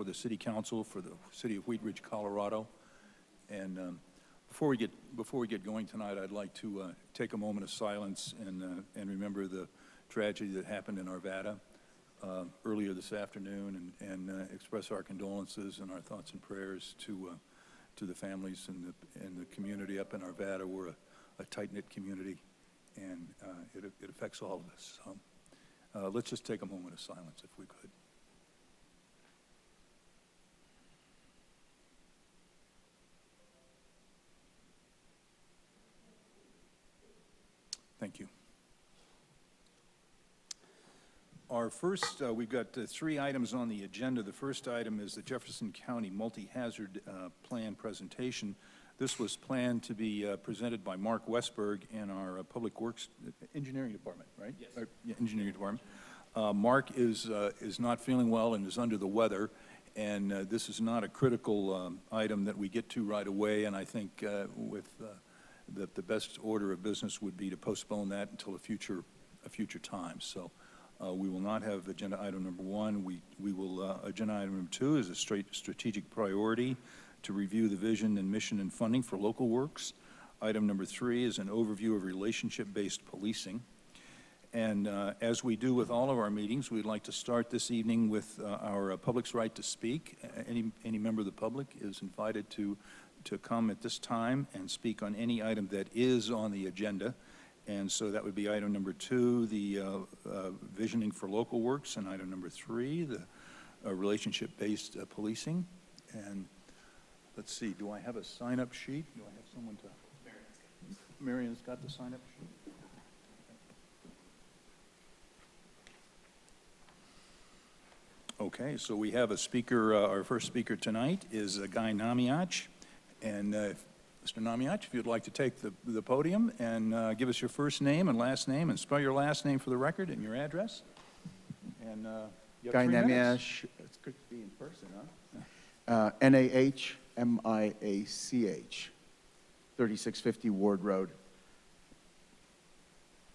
the City Council for the City of Wheat Ridge, Colorado. And before we get going tonight, I'd like to take a moment of silence and remember the tragedy that happened in Arvada earlier this afternoon, and express our condolences and our thoughts and prayers to the families and the community up in Arvada. We're a tight-knit community, and it affects all of us. So let's just take a moment of silence if we could. Thank you. Our first, we've got 3 items on the agenda. The first item is the Jefferson County Multi-Hazard Plan presentation. This was planned to be presented by Mark Westberg in our Public Works Engineering Department, right? Yes. Yeah, Engineering Department. Mark is not feeling well and is under the weather, and this is not a critical item that we get to right away, and I think with the best order of business would be to postpone that until a future time. So we will not have agenda item number 1. We will, agenda item number 2 is a strategic priority to review the vision and mission and funding for local works. Item number 3 is an overview of relationship-based policing. And as we do with all of our meetings, we'd like to start this evening with our public's right to speak. Any member of the public is invited to come at this time and speak on any item that is on the agenda. And so that would be item number 2, the visioning for local works, and item number 3, the relationship-based policing. And let's see, do I have a sign-up sheet? Do I have someone to? Marion's got the sign-up sheet. Okay, so we have a speaker. Our first speaker tonight is Guy Namiach. And Mr. Namiach, if you'd like to take the podium and give us your first name and last name, and spell your last name for the record and your address. And you have Guy 3 minutes. Namiach, it's good to be in person, huh? Nahmiach, 3650 Ward Road.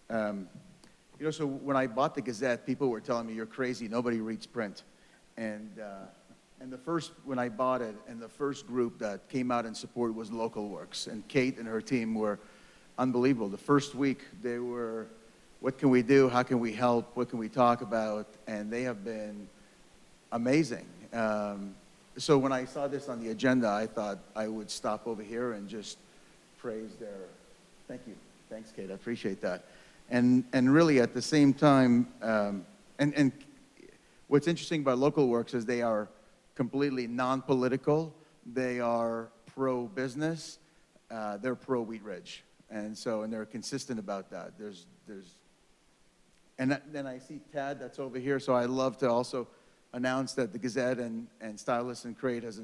So when I bought the Gazette, people were telling me, you're crazy, nobody reads print. And when I bought it, and the first group that came out in support was Local Works, and Kate and her team were unbelievable. The first week, they were, what can we do? How can we help? What can we talk about? And they have been amazing. So when I saw this on the agenda, I thought I would stop over here and just praise their, thank you. Thanks, Kate, I appreciate that. And really at the same time, and what's interesting about Local Works is they are completely non-political. They are pro-business. They're pro-Wheat Ridge, and they're consistent about that. And then I see Tad that's over here. So I love to also announce that the Gazette and Stylus and Crate has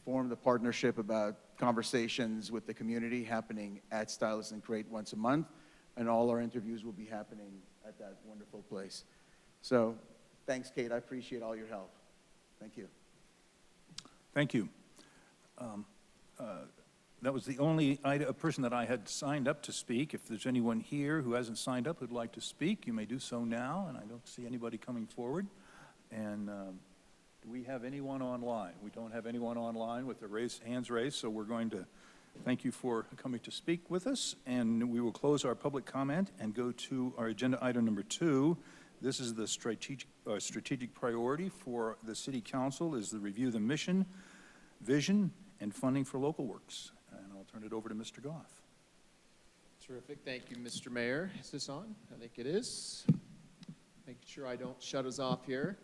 formed a partnership about conversations with the community happening at Stylus and Crate once a month, and all our interviews will be happening at that wonderful place. So thanks, Kate. I appreciate all your help. Thank you. Thank you. That was the only person that I had signed up to speak. If there's anyone here who hasn't signed up who'd like to speak, you may do so now, and I don't see anybody coming forward. And do we have anyone online? We don't have anyone online with their hands raised, so we're going to thank you for coming to speak with us, and we will close our public comment and go to our agenda item number 2. This is the strategic priority for the City Council, is the review of the mission, vision, and funding for local works. And I'll turn it over to Mr. Goff. Terrific. Thank you, Mr. Mayor. Is this on? I think it is. Making sure I don't shut us off here.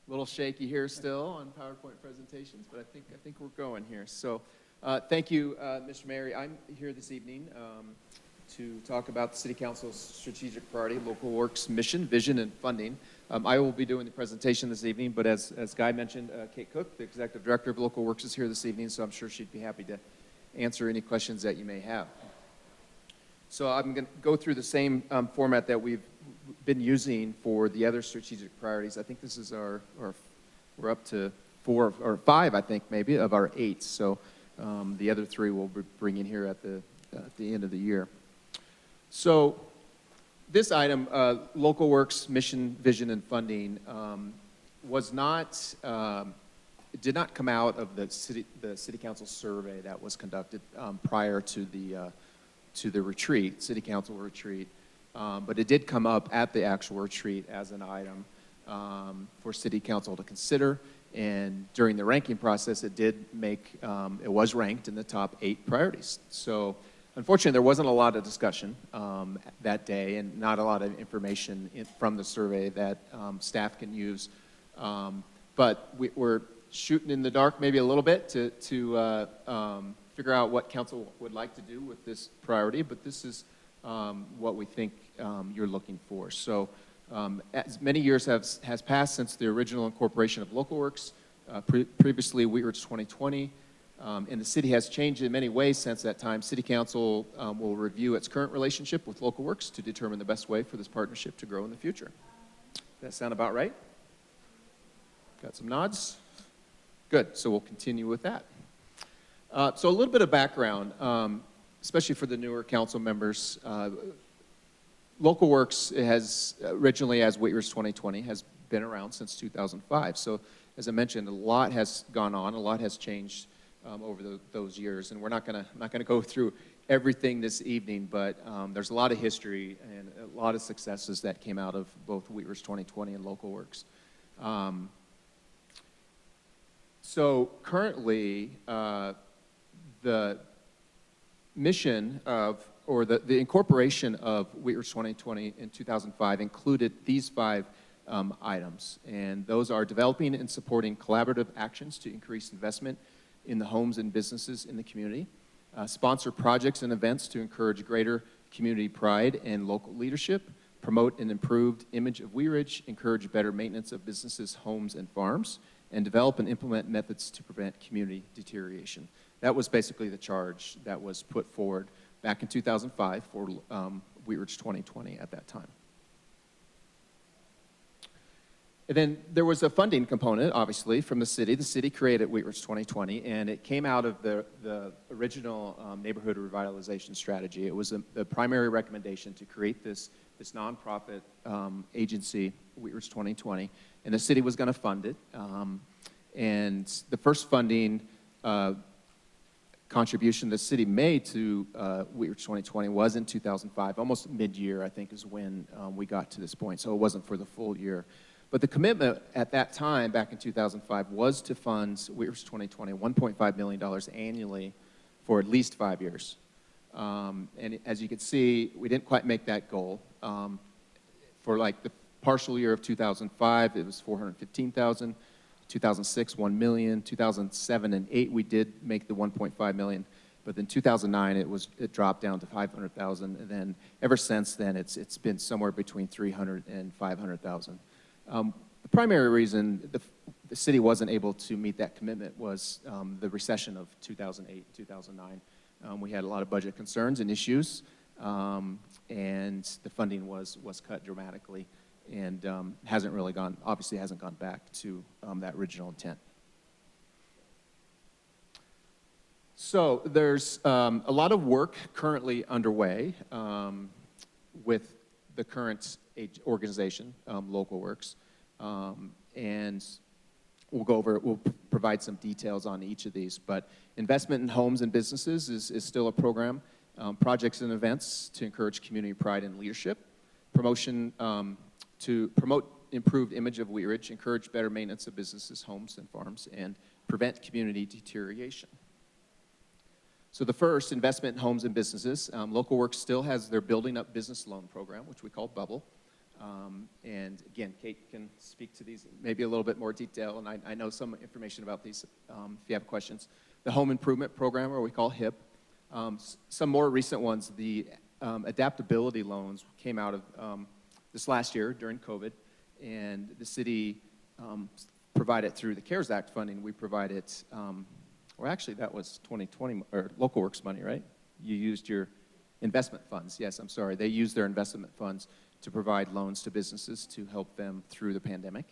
A little shaky here still on PowerPoint presentations, but I think we're going here. So thank you, Mr. Mayor. I'm here this evening to talk about the City Council's strategic priority, local works mission, vision, and funding. I will be doing the presentation this evening, but as Guy mentioned, Kate Cook, the Executive Director of Local Works, is here this evening, so I'm sure she'd be happy to answer any questions that you may have. So I'm going to go through the same format that we've been using for the other strategic priorities. I think this is we're up to 4 or 5, I think, maybe, of our 8. So the other 3 we'll be bringing here at the end of the year. So this item, local works, mission, vision, and funding, was not, it did not come out of the city council survey that was conducted prior to the retreat, city council retreat. But it did come up at the actual retreat as an item for city council to consider. And during the ranking process, it did make, it was ranked in the top 8 priorities. So unfortunately, there wasn't a lot of discussion that day and not a lot of information from the survey that staff can use. But we're shooting in the dark maybe a little bit to figure out what council would like to do with this priority, but this is what we think you're looking for. So as many years has passed since the original incorporation of Local Works, previously Wheatridge 2020, and the city has changed in many ways since that time. City Council will review its current relationship with Local Works to determine the best way for this partnership to grow in the future. Does that sound about right? Got some nods? Good, so we'll continue with that. So a little bit of background, especially for the newer council members. Local Works has originally, as Wheatridge 2020, has been around since 2005. So as I mentioned, a lot has gone on, a lot has changed over those years, and we're not gonna go through everything this evening, but there's a lot of history and a lot of successes that came out of both Wheatridge 2020 and Local Works. So currently, the mission of, or the incorporation of Wheatridge 2020 in 2005 included these 5 items, and those are developing and supporting collaborative actions to increase investment in the homes and businesses in the community, sponsor projects and events to encourage greater community pride and local leadership, promote an improved image of Wheatridge, encourage better maintenance of businesses, homes, and farms, and develop and implement methods to prevent community deterioration. That was basically the charge that was put forward back in 2005 for Wheatridge 2020 at that time. And then there was a funding component, obviously, from the city. The city created Wheatridge 2020, and it came out of the original neighborhood revitalization strategy. It was the primary recommendation to create this nonprofit agency, Wheatridge 2020, and the city was going to fund it. And the first funding contribution the city made to Wheatridge 2020 was in 2005, almost mid-year, I think, is when we got to this point. So it wasn't for the full year. But the commitment at that time, back in 2005, was to fund Wheatridge 2020 $1.5 million annually for at least 5 years. And as you can see, we didn't quite make that goal. For like the partial year of 2005, it was $415,000. 2006, $1 million. 2007 and 8, we did make the $1.5 million. But then 2009, it dropped down to $500,000. And then ever since then, it's been somewhere between $300,000 and $500,000. The primary reason the city wasn't able to meet that commitment was the recession of 2008, 2009. We had a lot of budget concerns and issues, and the funding was cut dramatically, and obviously hasn't gone back to that original intent. So there's a lot of work currently underway with the current organization, Local Works, and we'll provide some details on each of these, but investment in homes and businesses is still a program. Projects and events to encourage community pride and leadership. Promotion to promote improved image of Wheatridge, encourage better maintenance of businesses, homes, and farms, and prevent community deterioration. So the first, investment in homes and businesses. Local Works still has their Building Up Business Loan Program, which we call Bubble. And again, Kate can speak to these maybe a little bit more detail, and I know some information about these if you have questions. The Home Improvement Program, or we call HIP. Some more recent ones, the adaptability loans came out of this last year during COVID, and the city provided through the CARES Act funding. We provided, or actually that was 2020, or Local Works money, right? You used your investment funds. Yes, I'm sorry. They used their investment funds to provide loans to businesses to help them through the pandemic.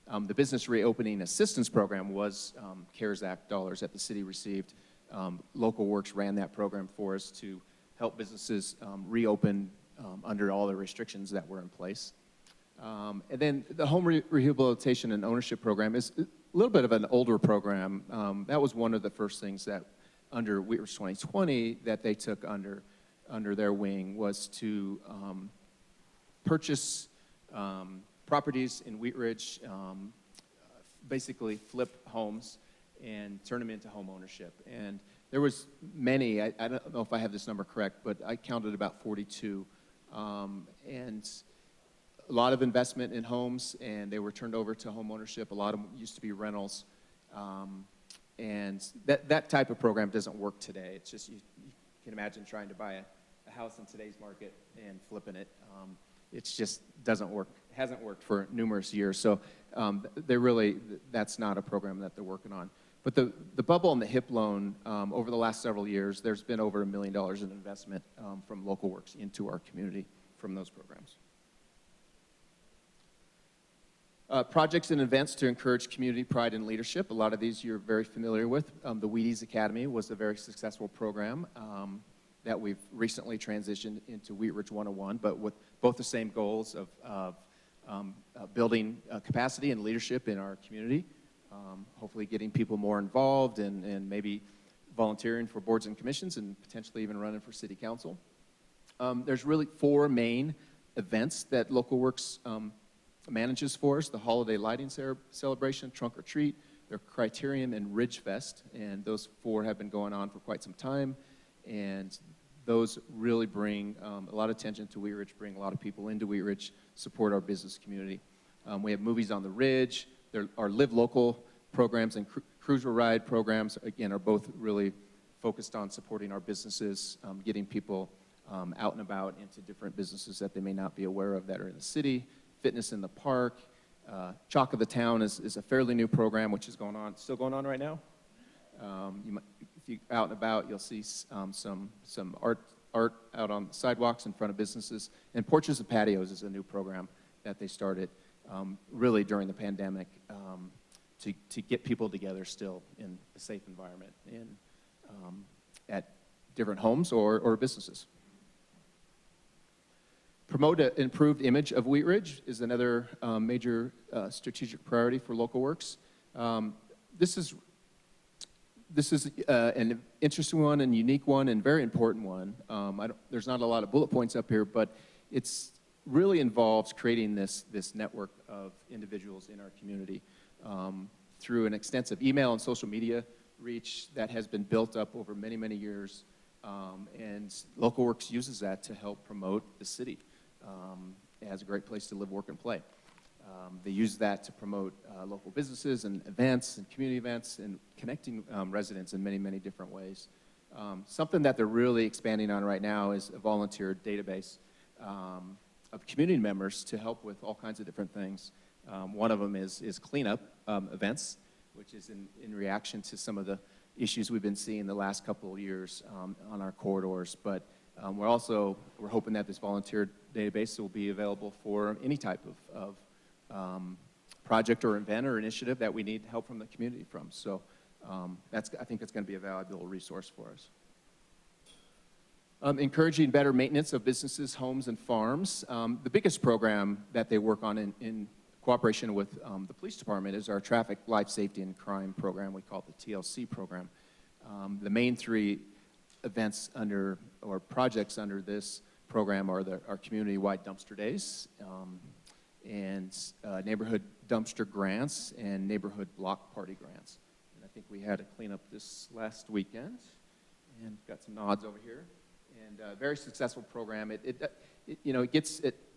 The Business Reopening Assistance Program was CARES Act dollars that the city received. Local Works ran that program for us to help businesses reopen under all the restrictions that were in place. And then the home rehabilitation and ownership program is a little bit of an older program. That was one of the first things that under Wheatridge 2020 that they took under their wing, was to purchase properties in Wheatridge, basically flip homes and turn them into home ownership. And there was many, I don't know if I have this number correct, but I counted about 42. And a lot of investment in homes, and they were turned over to home ownership. A lot of them used to be rentals. And that type of program doesn't work today. It's just, you can imagine trying to buy a house in today's market and flipping it. It just doesn't work, hasn't worked for numerous years. So that's not a program that they're working on. But the bubble and the HIP loan, over the last several years, there's been over $1 million in investment from Local Works into our community from those programs. Projects and events to encourage community pride and leadership. A lot of these you're very familiar with. The Wheaties Academy was a very successful program that we've recently transitioned into Wheatridge 101, but with both the same goals of building capacity and leadership in our community, hopefully getting people more involved and maybe volunteering for boards and commissions and potentially even running for city council. There's really 4 main events that Local Works manages for us: the holiday lighting celebration, trunk or treat, their Criterium, and Ridge Fest. And those 4 have been going on for quite some time. And those really bring a lot of attention to Wheatridge, bring a lot of people into Wheatridge, support our business community. We have movies on the Ridge. There are Live Local programs and Cruiser Ride programs, again, are both really focused on supporting our businesses, getting people out and about into different businesses that they may not be aware of that are in the city. Fitness in the Park. Chalk of the Town is a fairly new program, which is still going on right now. If you're out and about, you'll see some art out on the sidewalks in front of businesses. And Porches and Patios is a new program that they started really during the pandemic to get people together still in a safe environment at different homes or businesses. Promote an improved image of Wheatridge is another major strategic priority for Local Works. This is an interesting one and unique one and very important one. There's not a lot of bullet points up here, but it's really involves creating this network of individuals in our community through an extensive email and social media reach that has been built up over many, many years. And Local Works uses that to help promote the city as a great place to live, work, and play. They use that to promote local businesses and events and community events and connecting residents in many, many different ways. Something that they're really expanding on right now is a volunteer database of community members to help with all kinds of different things. One of them is cleanup events, which is in reaction to some of the issues we've been seeing the last couple of years on our corridors. But we're hoping that this volunteer database will be available for any type of project or event or initiative that we need help from the community from. So I think it's going to be a valuable resource for us. Encouraging better maintenance of businesses, homes, and farms. The biggest program that they work on in cooperation with the police department is our Traffic, Life Safety, and Crime program. We call it the TLC program. The main 3 events or projects under this program are our community-wide dumpster days, and neighborhood dumpster grants and neighborhood block party grants. And I think we had a cleanup this last weekend, and got some nods over here. And a very successful program. It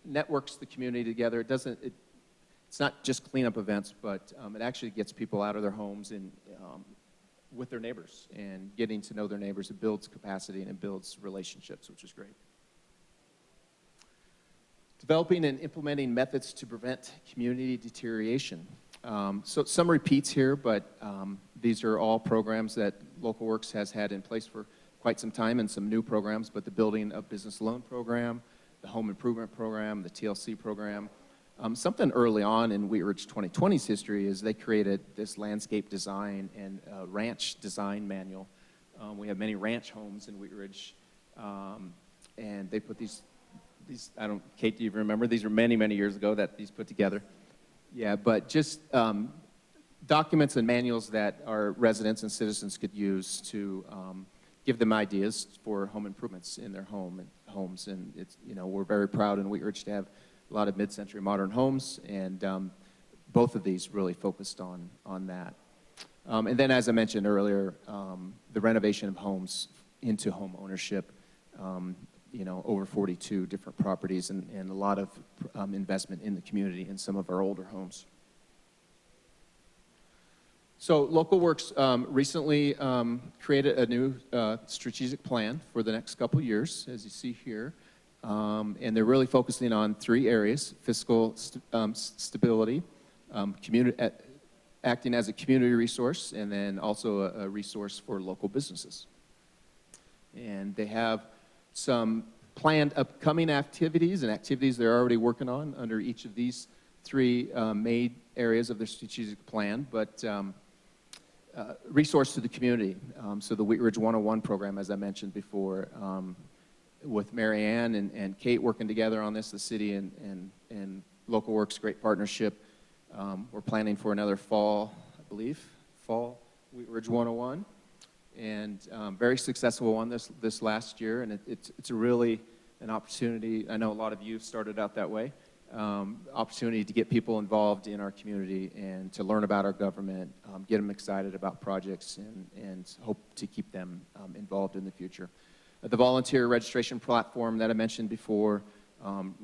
networks the community together. It's not just cleanup events, but it actually gets people out of their homes and with their neighbors and getting to know their neighbors. It builds capacity and it builds relationships, which is great. Developing and implementing methods to prevent community deterioration. So some repeats here, but these are all programs that Local Works has had in place for quite some time, and some new programs, but the Building a Business Loan Program, the Home Improvement Program, the TLC program. Something early on in Wheatridge 2020's history is they created this landscape design and ranch design manual. We have many ranch homes in Wheatridge, and they put these These, Kate, do you remember? These were many, many years ago that these put together. Yeah, but just documents and manuals that our residents and citizens could use to give them ideas for home improvements in their homes. And it's, we're very proud and we urge to have a lot of mid-century modern homes, and both of these really focused on that. And then, as I mentioned earlier, the renovation of homes into home ownership, over 42 different properties and a lot of investment in the community in some of our older homes. So Local Works recently created a new strategic plan for the next couple years, as you see here. And they're really focusing on 3 areas: fiscal stability, acting as a community resource, and then also a resource for local businesses. And they have some planned upcoming activities and activities they're already working on under each of these 3 main areas of their strategic plan, but resource to the community. So the Wheat Ridge 101 program, as I mentioned before, with Mary Ann and Kate working together on this, the city and Local Works, great partnership. We're planning for another fall Wheat Ridge 101, and very successful one this last year, and it's a really an opportunity. I know a lot of you started out that way. Opportunity to get people involved in our community and to learn about our government, get them excited about projects, and hope to keep them involved in the future. The volunteer registration platform that I mentioned before,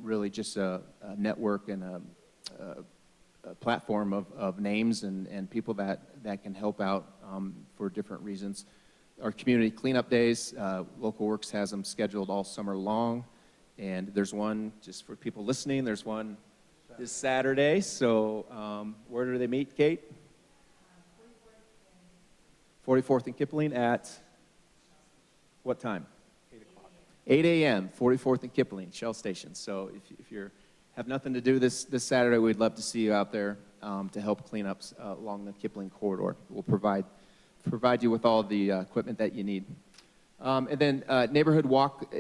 really just a network and a platform of names and people that can help out for different reasons. Our community cleanup days, Local Works has them scheduled all summer long, and there's one, just for people listening, there's one this Saturday. So where do they meet, Kate? 44th and Kipling at what time? 8 a.m., 44th and Kipling, Shell Station. So if you have nothing to do this Saturday, we'd love to see you out there to help clean up along the Kipling corridor. We'll provide you with all the equipment that you need. And then neighborhood walk.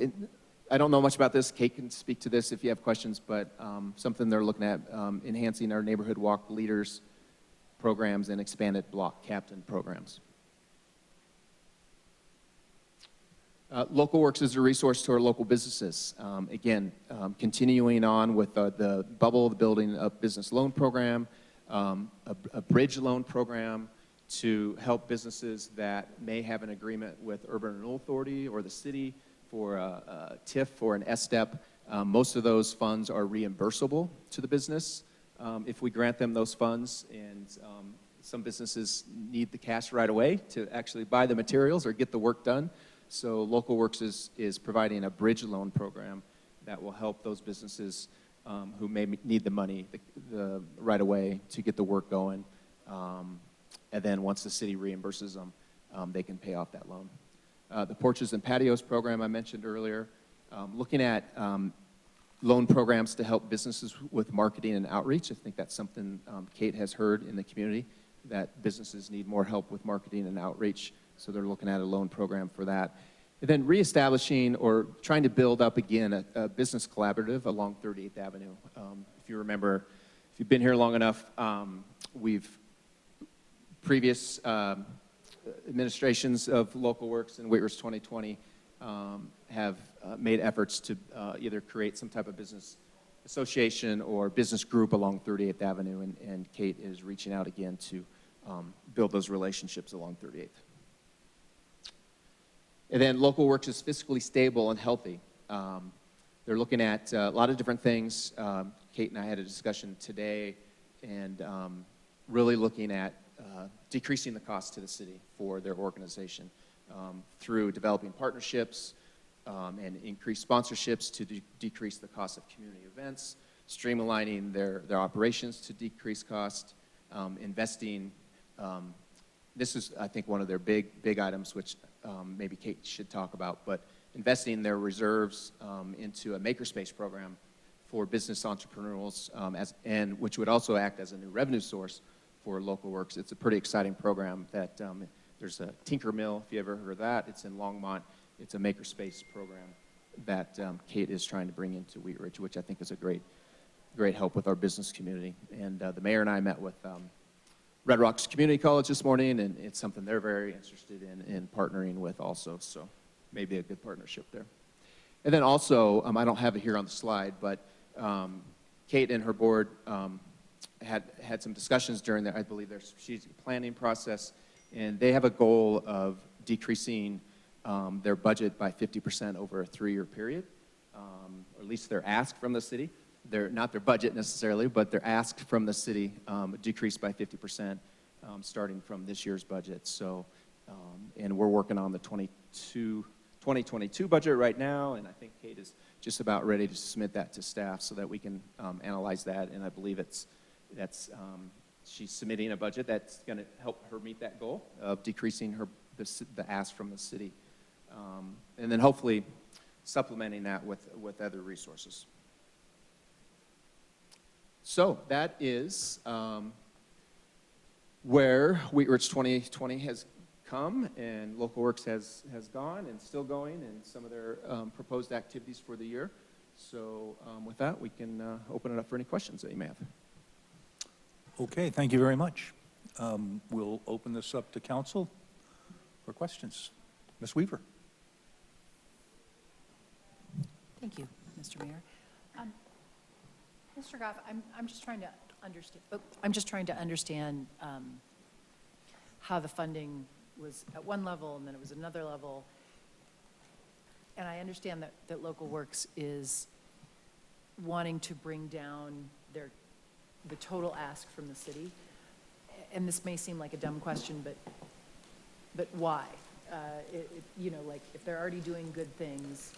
I don't know much about this. Kate can speak to this if you have questions, but something they're looking at, enhancing our neighborhood walk leaders programs and expanded block captain programs. Local Works is a resource to our local businesses. Again, continuing on with the Bubble, the Building Up Business Loan Program, a bridge loan program to help businesses that may have an agreement with Urban Renewal Authority or the city for a TIF or an STEP. Most of those funds are reimbursable to the business if we grant them those funds, and some businesses need the cash right away to actually buy the materials or get the work done. So Local Works is providing a bridge loan program that will help those businesses who may need the money the right away to get the work going. And then once the city reimburses them, they can pay off that loan. The Porches and Patios program I mentioned earlier, looking at loan programs to help businesses with marketing and outreach. I think that's something Kate has heard in the community, that businesses need more help with marketing and outreach. So they're looking at a loan program for that. And then reestablishing or trying to build up again a business collaborative along 38th Avenue. If you remember, if you've been here long enough, previous administrations of Local Works and Wheat Ridge 2020 have made efforts to either create some type of business association or business group along 38th Avenue, and Kate is reaching out again to build those relationships along 38th. And then Local Works is fiscally stable and healthy. They're looking at a lot of different things. Kate and I had a discussion today, and really looking at decreasing the cost to the city for their organization through developing partnerships and increased sponsorships to decrease the cost of community events, streamlining their operations to decrease cost, investing. This is, I think, one of their big items, which maybe Kate should talk about, but investing their reserves into a makerspace program for business entrepreneurs, which would also act as a new revenue source for Local Works. It's a pretty exciting program that there's a Tinker Mill, if you ever heard of that. It's in Longmont. It's a makerspace program that Kate is trying to bring into Wheat Ridge, which I think is a great help with our business community. And the mayor and I met with Red Rocks Community College this morning, and it's something they're very interested in partnering with also, so maybe a good partnership there. And then also, I don't have it here on the slide, but Kate and her board had some discussions during their, I believe, their strategic planning process, and they have a goal of decreasing their budget by 50% over a 3-year period, or at least their ask from the city. They're not their budget necessarily, but their ask from the city decreased by 50% starting from this year's budget. So, and we're working on the 2022 budget right now, and I think Kate is just about ready to submit that to staff so that we can analyze that. And I believe she's submitting a budget that's going to help her meet that goal of decreasing the ask from the city, and then hopefully supplementing that with other resources. So that is where Wheat Ridge 2020 has come, and Local Works has gone and still going, and some of their proposed activities for the year. So with that, we can open it up for any questions that you may have. Okay, thank you very much. We'll open this up to council for questions. Ms. Weaver. Thank you, Mr. Mayor. Mr. Goff, I'm just trying to understand. I'm just trying to understand how the funding was at one level and then it was another level. And I understand that Local Works is wanting to bring down the total ask from the city. And this may seem like a dumb question, but why? You know, like if they're already doing good things,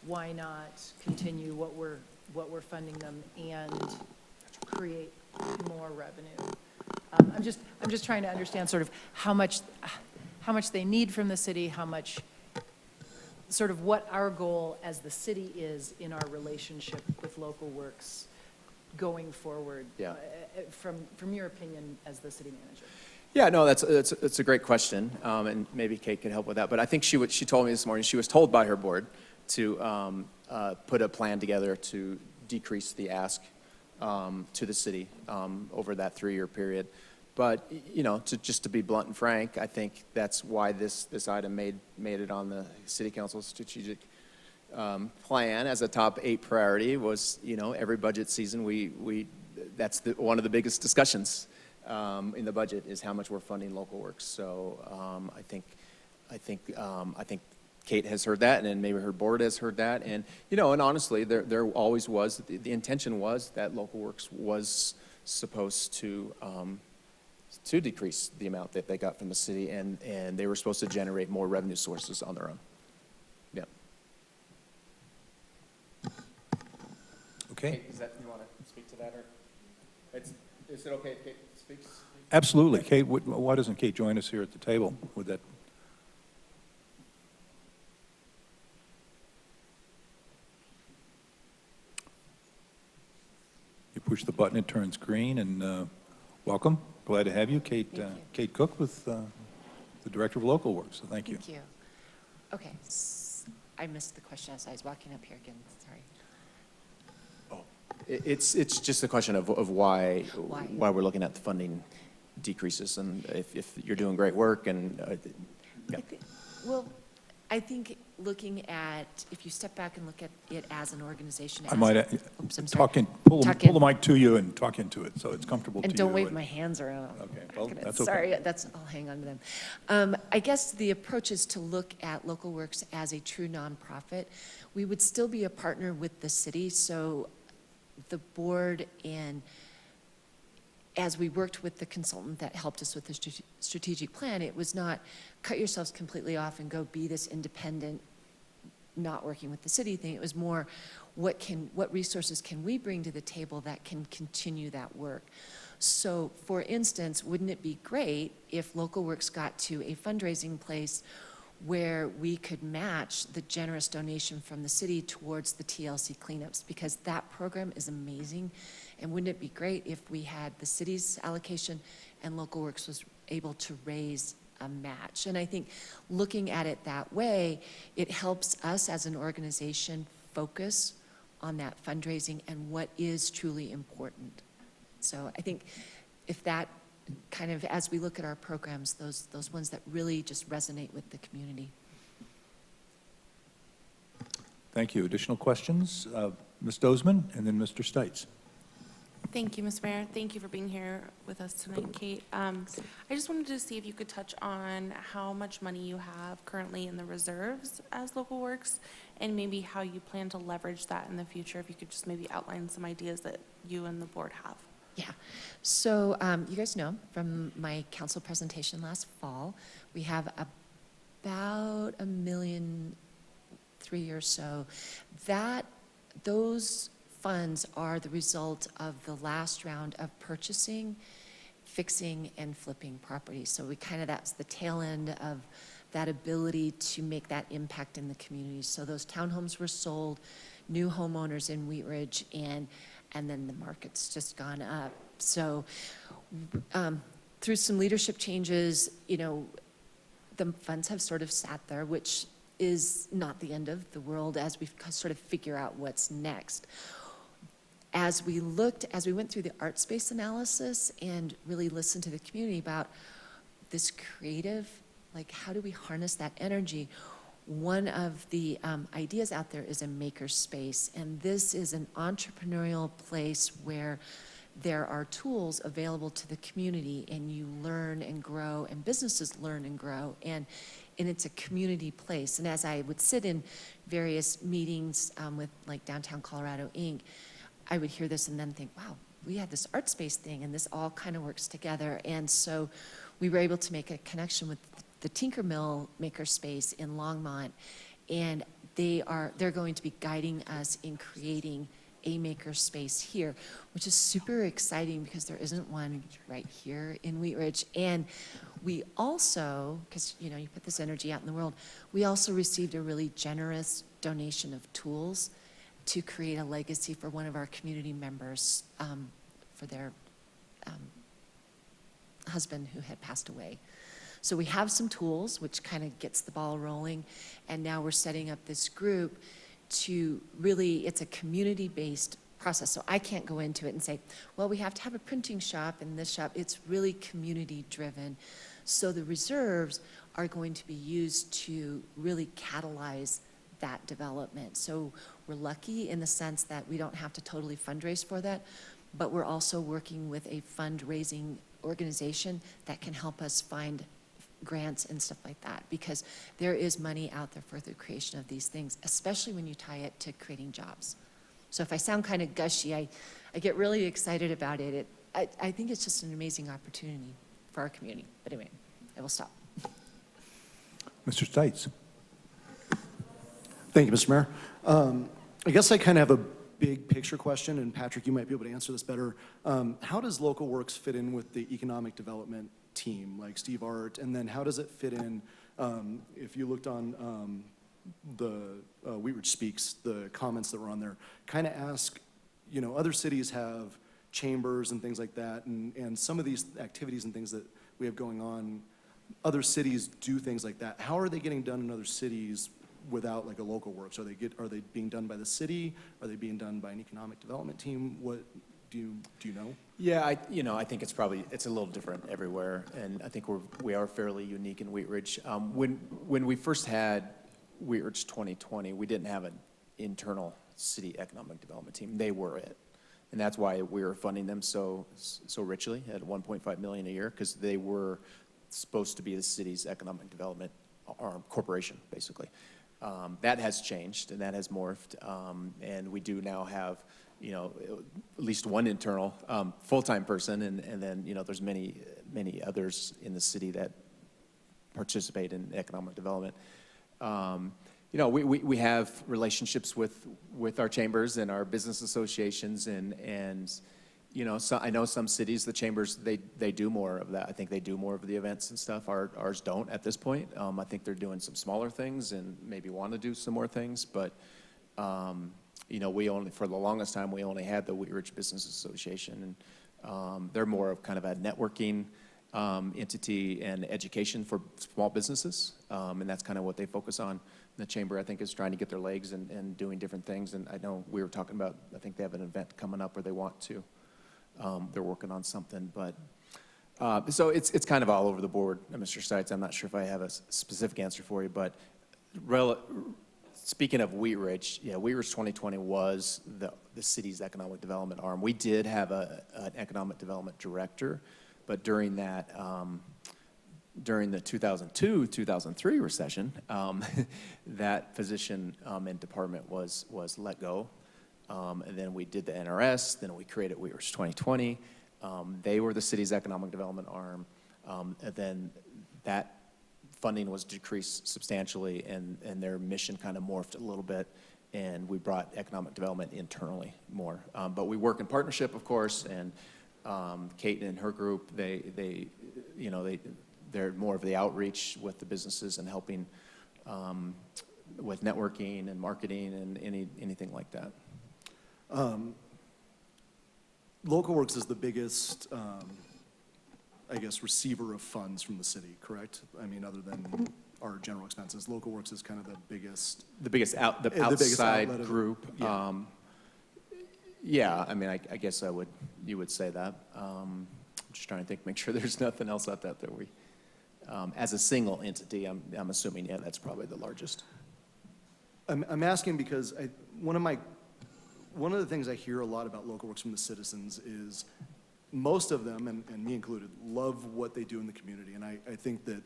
why not continue what we're funding them and create more revenue? I'm just trying to understand sort of how much they need from the city, how much, sort of what our goal as the city is in our relationship with Local Works going forward. Yeah. From your opinion as the city manager. Yeah, no, that's a great question, and maybe Kate could help with that. But I think she told me this morning she was told by her board to put a plan together to decrease the ask to the city over that 3-year period. But you know, just to be blunt and frank, I think that's why this item made it on the City Council's strategic plan as a top 8 priority. Was, you know, every budget season that's one of the biggest discussions in the budget is how much we're funding Local Works. So I think Kate has heard that, and maybe her board has heard that, and you know, and honestly, there always was the intention was that Local Works was supposed to decrease the amount that they got from the city, and they were supposed to generate more revenue sources on their own. Yeah. Okay. Kate, you want to speak to that, or is it okay if Kate speaks? Absolutely. Kate, why doesn't Kate join us here at the table with that? You push the button, it turns green, and welcome. Glad to have you. Kate, Kate Cook with the Director of Local Works, so thank you. Thank you. Okay, I missed the question as I was walking up here again, sorry. It's just a question of why we're looking at the funding decreases, and if you're doing great work, and yeah. I think looking at, if you step back and look at it as an organization. I might I'm sorry. pull the mic to you and talk into it so it's comfortable to you. And don't wave my hands around. Okay, well, that's okay. Sorry, I'll hang on to them. I guess the approach is to look at Local Works as a true nonprofit. We would still be a partner with the city, so the board, and as we worked with the consultant that helped us with the strategic plan, it was not cut yourselves completely off and go be this independent, not working with the city thing. It was more, what resources can we bring to the table that can continue that work? So, for instance, wouldn't it be great if Local Works got to a fundraising place where we could match the generous donation from the city towards the TLC cleanups, because that program is amazing. And wouldn't it be great if we had the city's allocation and Local Works was able to raise a match. And I think looking at it that way, it helps us as an organization focus on that fundraising and what is truly important. So I think if that kind of, as we look at our programs, those ones that really just resonate with the community. Thank you. Additional questions? Ms. Dozeman and then Mr. Stites. Thank you, Mr. Mayor. Thank you for being here with us tonight, Kate. I just wanted to see if you could touch on how much money you have currently in the reserves as Local Works, and maybe how you plan to leverage that in the future. If you could just maybe outline some ideas that you and the board have. Yeah. So you guys know from my council presentation last fall, we have about $1.3 million or so. Those funds are the result of the last round of purchasing, fixing, and flipping properties. So that's the tail end of that ability to make that impact in the community. So those townhomes were sold, new homeowners in Wheat Ridge, and then the market's just gone up. So through some leadership changes, the funds have sort of sat there, which is not the end of the world as we sort of figure out what's next. As we went through the art space analysis and really listened to the community about this creative, like how do we harness that energy? One of the ideas out there is a maker space, and this is an entrepreneurial place where there are tools available to the community, and you learn and grow, and businesses learn and grow, and it's a community place. And as I would sit in various meetings with like Downtown Colorado Inc., I would hear this and then think, wow, we had this art space thing, and this all kind of works together. And so we were able to make a connection with the Tinker Mill Makerspace in Longmont, and they're going to be guiding us in creating a makerspace here, which is super exciting because there isn't one right here in Wheat Ridge. And we also, because you put this energy out in the world, we also received a really generous donation of tools to create a legacy for one of our community members for their husband who had passed away. So we have some tools, which kind of gets the ball rolling, and now we're setting up this group to really, it's a community-based process. So I can't go into it and say, well, we have to have a printing shop in this shop. It's really community-driven. So the reserves are going to be used to really catalyze that development. So we're lucky in the sense that we don't have to totally fundraise for that, but we're also working with a fundraising organization that can help us find grants and stuff like that, because there is money out there for the creation of these things, especially when you tie it to creating jobs. So if I sound kind of gushy, I get really excited about it. I think it's just an amazing opportunity for our community. But anyway, I will stop. Mr. Stites. Thank you, Mr. Mayor. I guess I kind of have a big picture question, and Patrick, you might be able to answer this better. How does Local Works fit in with the economic development team, like Steve Art, and then how does it fit in, if you looked on the Wheat Ridge Speaks, the comments that were on there, kind of ask, other cities have chambers and things like that, and some of these activities and things that we have going on, other cities do things like that. How are they getting done in other cities without like a Local Works? Are they being done by the city? Are they being done by an economic development team? What do you know? Yeah, I think it's a little different everywhere, and I think we are fairly unique in Wheat Ridge. When we first had Wheat Ridge 2020, we didn't have an internal city economic development team. They were it, and that's why we were funding them so richly at $1.5 million a year, because they were supposed to be the city's economic development arm, corporation, basically. That has changed and that has morphed, and we do now have at least one internal full-time person, and then there's many others in the city that participate in economic development. We have relationships with our chambers and our business associations, and so I know some cities, the chambers, they do more of that. I think they do more of the events and stuff. Ours don't at this point. I think they're doing some smaller things and maybe want to do some more things, but we only, for the longest time, we only had the Wheat Ridge Business Association, and they're more of kind of a networking entity and education for small businesses, and that's kind of what they focus on. The chamber, I think, is trying to get their legs and doing different things, and I know we were talking about, I think they have an event coming up where they want to. They're working on something, but, so it's kind of all over the board, Mr. Stites. I'm not sure if I have a specific answer for you, but speaking of Wheat Ridge, yeah, Wheat Ridge 2020 was the city's economic development arm. We did have an economic development director, but during that, during the 2002-2003 recession, that position and department was let go. And then we did the NRS, then we created Wheat Ridge 2020. They were the city's economic development arm. And then that funding was decreased substantially, and their mission kind of morphed a little bit, and we brought economic development internally more. But we work in partnership, of course, and Kate and her group, they're more of the outreach with the businesses and helping with networking and marketing and anything like that. Local Works is the biggest, I guess, receiver of funds from the city, correct? I mean, other than our general expenses, Local Works is kind of the biggest. The biggest biggest outside outlet of it. group. Yeah. Yeah, I mean, I guess you would say that. I'm just trying to think, make sure there's nothing else out there that we, as a single entity, I'm assuming, yeah, that's probably the largest. I'm asking because one of the things I hear a lot about Local Works from the citizens is most of them, and me included, love what they do in the community. And I think that,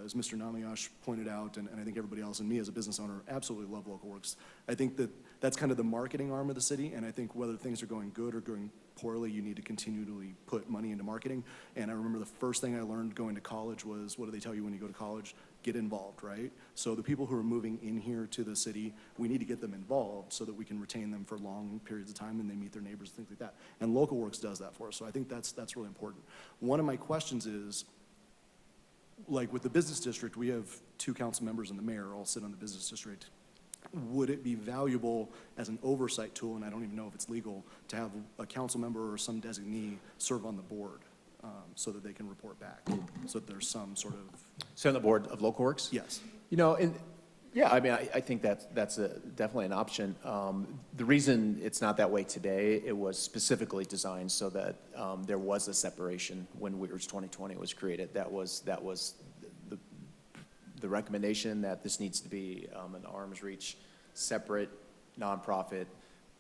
as Mr. Namiash pointed out, and I think everybody else and me as a business owner absolutely love Local Works. I think that that's kind of the marketing arm of the city, and I think whether things are going good or going poorly, you need to continually put money into marketing. And I remember the first thing I learned going to college was, what do they tell you when you go to college? Get involved, right? So the people who are moving in here to the city, we need to get them involved so that we can retain them for long periods of time and they meet their neighbors and things like that. And Local Works does that for us, so I think that's really important. One of my questions is, like with the business district, we have 2 council members and the mayor all sit on the business district. Would it be valuable as an oversight tool, and I don't even know if it's legal, to have a council member or some designee serve on the board so that they can report back, so that there's some sort of... So on the board of Local Works? Yes. And yeah, I mean, I think that's definitely an option. The reason it's not that way today, it was specifically designed so that there was a separation when Wheat Ridge 2020 was created. That was the recommendation, that this needs to be an arm's reach, separate nonprofit,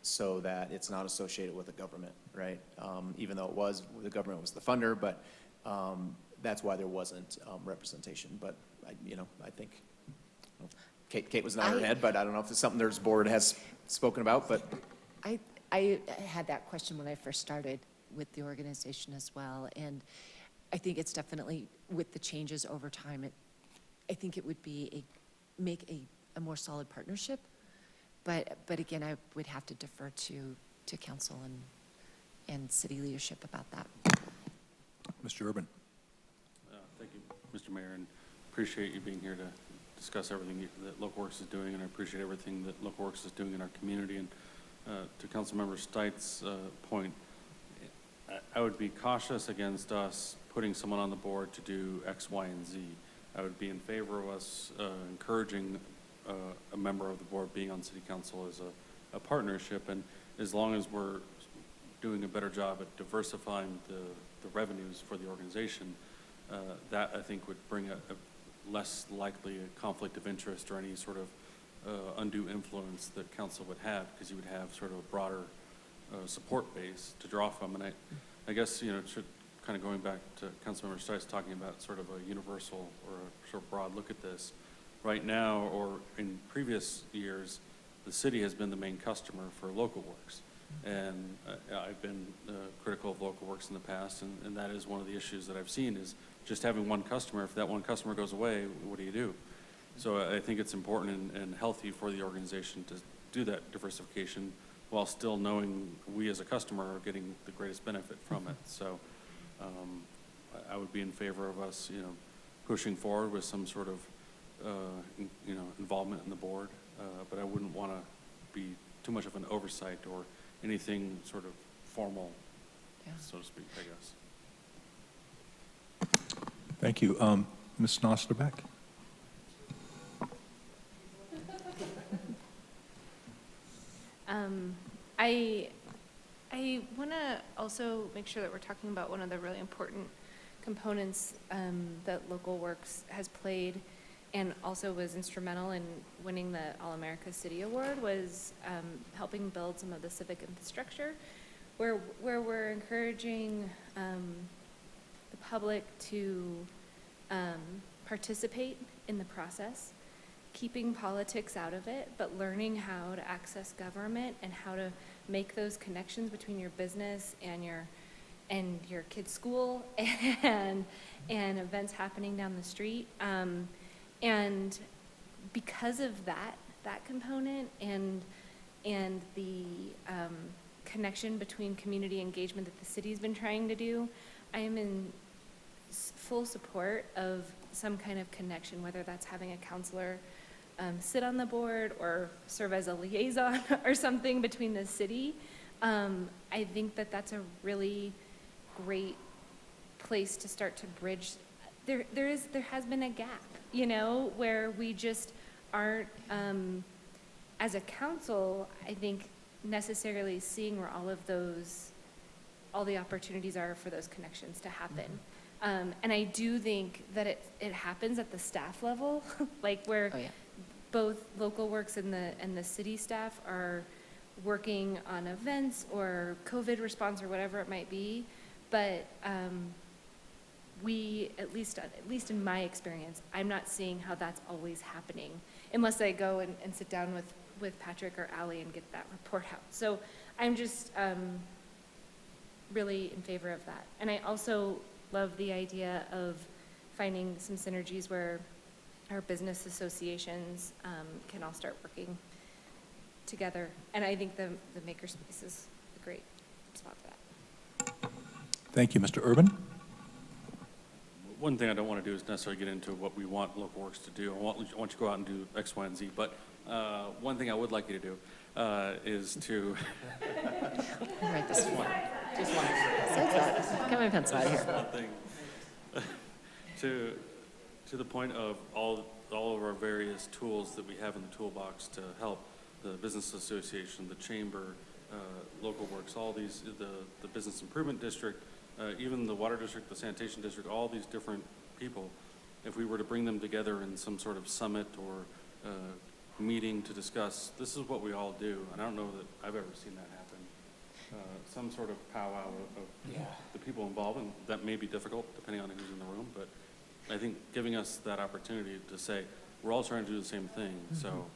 so that it's not associated with the government, right? Even though the government was the funder, but that's why there wasn't representation. But I think Kate was nodding her head, but I don't know if it's something their board has spoken about. But I had that question when I first started with the organization as well, and I think it's definitely, with the changes over time, I think it would be make a more solid partnership. But again, I would have to defer to council and city leadership about that. Mr. Urban. Thank you, Mr. Mayor, and appreciate you being here to discuss everything that Local Works is doing, and I appreciate everything that Local Works is doing in our community. And to Councilmember Stites' point, I would be cautious against us putting someone on the board to do X, Y, and Z. I would be in favor of us encouraging a member of the board being on city council as a partnership, and as long as we're doing a better job at diversifying the revenues for the organization, that I think would bring a less likely a conflict of interest or any sort of undue influence that council would have, because you would have sort of a broader support base to draw from. And I guess, kind of going back to Councilmember Stites talking about sort of a universal or a sort of broad look at this. Right now, or in previous years, the city has been the main customer for Local Works. And I've been critical of Local Works in the past, and that is one of the issues that I've seen, is just having one customer. If that one customer goes away, what do you do? So I think it's important and healthy for the organization to do that diversification while still knowing we as a customer are getting the greatest benefit from it. So I would be in favor of us, pushing forward with some sort of, involvement in the board, but I wouldn't want to be too much of an oversight or anything sort of formal, Yeah. so to speak, I guess. Thank you. Ms. Nosterbeck? I want to also make sure that we're talking about one of the really important components that Local Works has played and also was instrumental in winning the All-America City Award was helping build some of the civic infrastructure where we're encouraging the public to participate in the process, keeping politics out of it, but learning how to access government and how to make those connections between your business and your kid's school and events happening down the street. And because of that component and the connection between community engagement that the city's been trying to do, I am in full support of some kind of connection, whether that's having a counselor sit on the board or serve as a liaison or something between the city. I think that that's a really great place to start to bridge. There has been a gap, you know, where we just aren't, as a council, I think, necessarily seeing where all the opportunities are for those connections to happen. And I do think that it happens at the staff level, like where both Local Works and the city staff are working on events or COVID response or whatever it might be. But we, at least in my experience, I'm not seeing how that's always happening unless I go and sit down with Patrick or Allie and get that report out. So I'm just really in favor of that. And I also love the idea of finding some synergies where our business associations can all start working together. And I think the makerspace is a great spot for that. Thank you. Mr. Urban? One thing I don't want to do is necessarily get into what we want Local Works to do. I want you to go out and do X, Y, and Z. But one thing I would like you to do is to... I'll write this one. Just one. Get my pencil out of here. One thing. To the point of all of our various tools that we have in the toolbox to help the business association, the chamber, Local Works, all these, the business improvement district, even the water district, the sanitation district, all these different people, if we were to bring them together in some sort of summit or meeting to discuss, this is what we all do, and I don't know that I've ever seen that happen. Some sort of powwow of the people involved, and that may be difficult depending on who's in the room, but I think giving us that opportunity to say, we're all trying to do the same thing, so,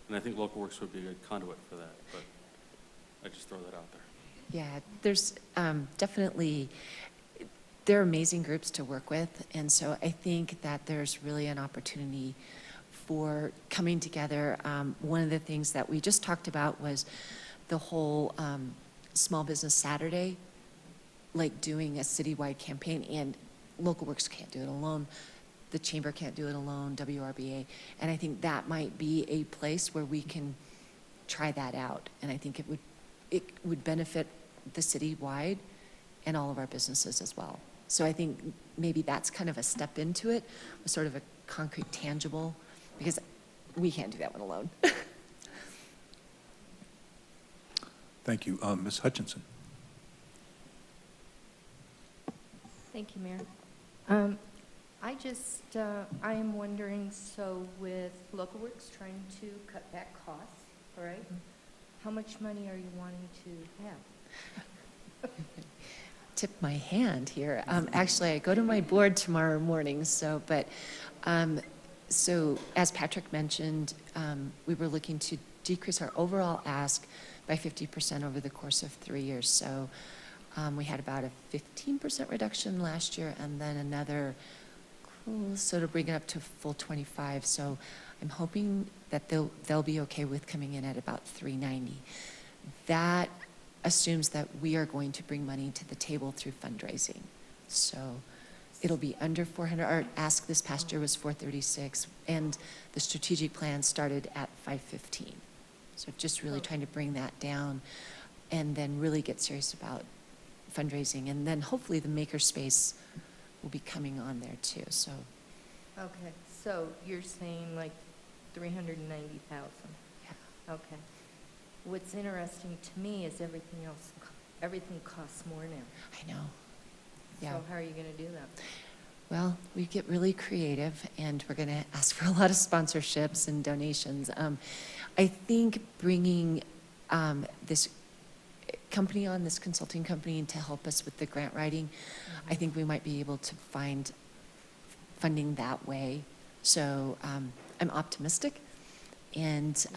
and I think Local Works would be a good conduit for that, but I just throw that out there. Yeah, there's definitely, they're amazing groups to work with, and so I think that there's really an opportunity for coming together. One of the things that we just talked about was the whole Small Business Saturday, like doing a citywide campaign, and Local Works can't do it alone. The chamber can't do it alone, WRBA, and I think that might be a place where we can try that out, and I think it would benefit the city-wide and all of our businesses as well. So I think maybe that's kind of a step into it, sort of a concrete, tangible, because we can't do that one alone. Thank you. Ms. Hutchinson? Thank you, Mayor. I am wondering, so with Local Works trying to cut back costs, all right, how much money are you wanting to have? Tip my hand here. Actually, I go to my board tomorrow morning, so as Patrick mentioned, we were looking to decrease our overall ask by 50% over the course of 3 years. So we had about a 15% reduction last year, and then another, so to bring it up to full 25. So I'm hoping that they'll be okay with coming in at about 390. That assumes that we are going to bring money to the table through fundraising. So it'll be under 400. Our ask this past year was 436, and the strategic plan started at 515. So just really trying to bring that down and then really get serious about fundraising. And then hopefully the makerspace will be coming on there too, so. Okay, so you're saying like 390,000? Yeah. Okay. What's interesting to me is everything costs more now. I know. Yeah. So how are you gonna do that? Well, we get really creative, and we're going to ask for a lot of sponsorships and donations. I think bringing this company on, this consulting company, to help us with the grant writing, I think we might be able to find funding that way. So I'm optimistic, and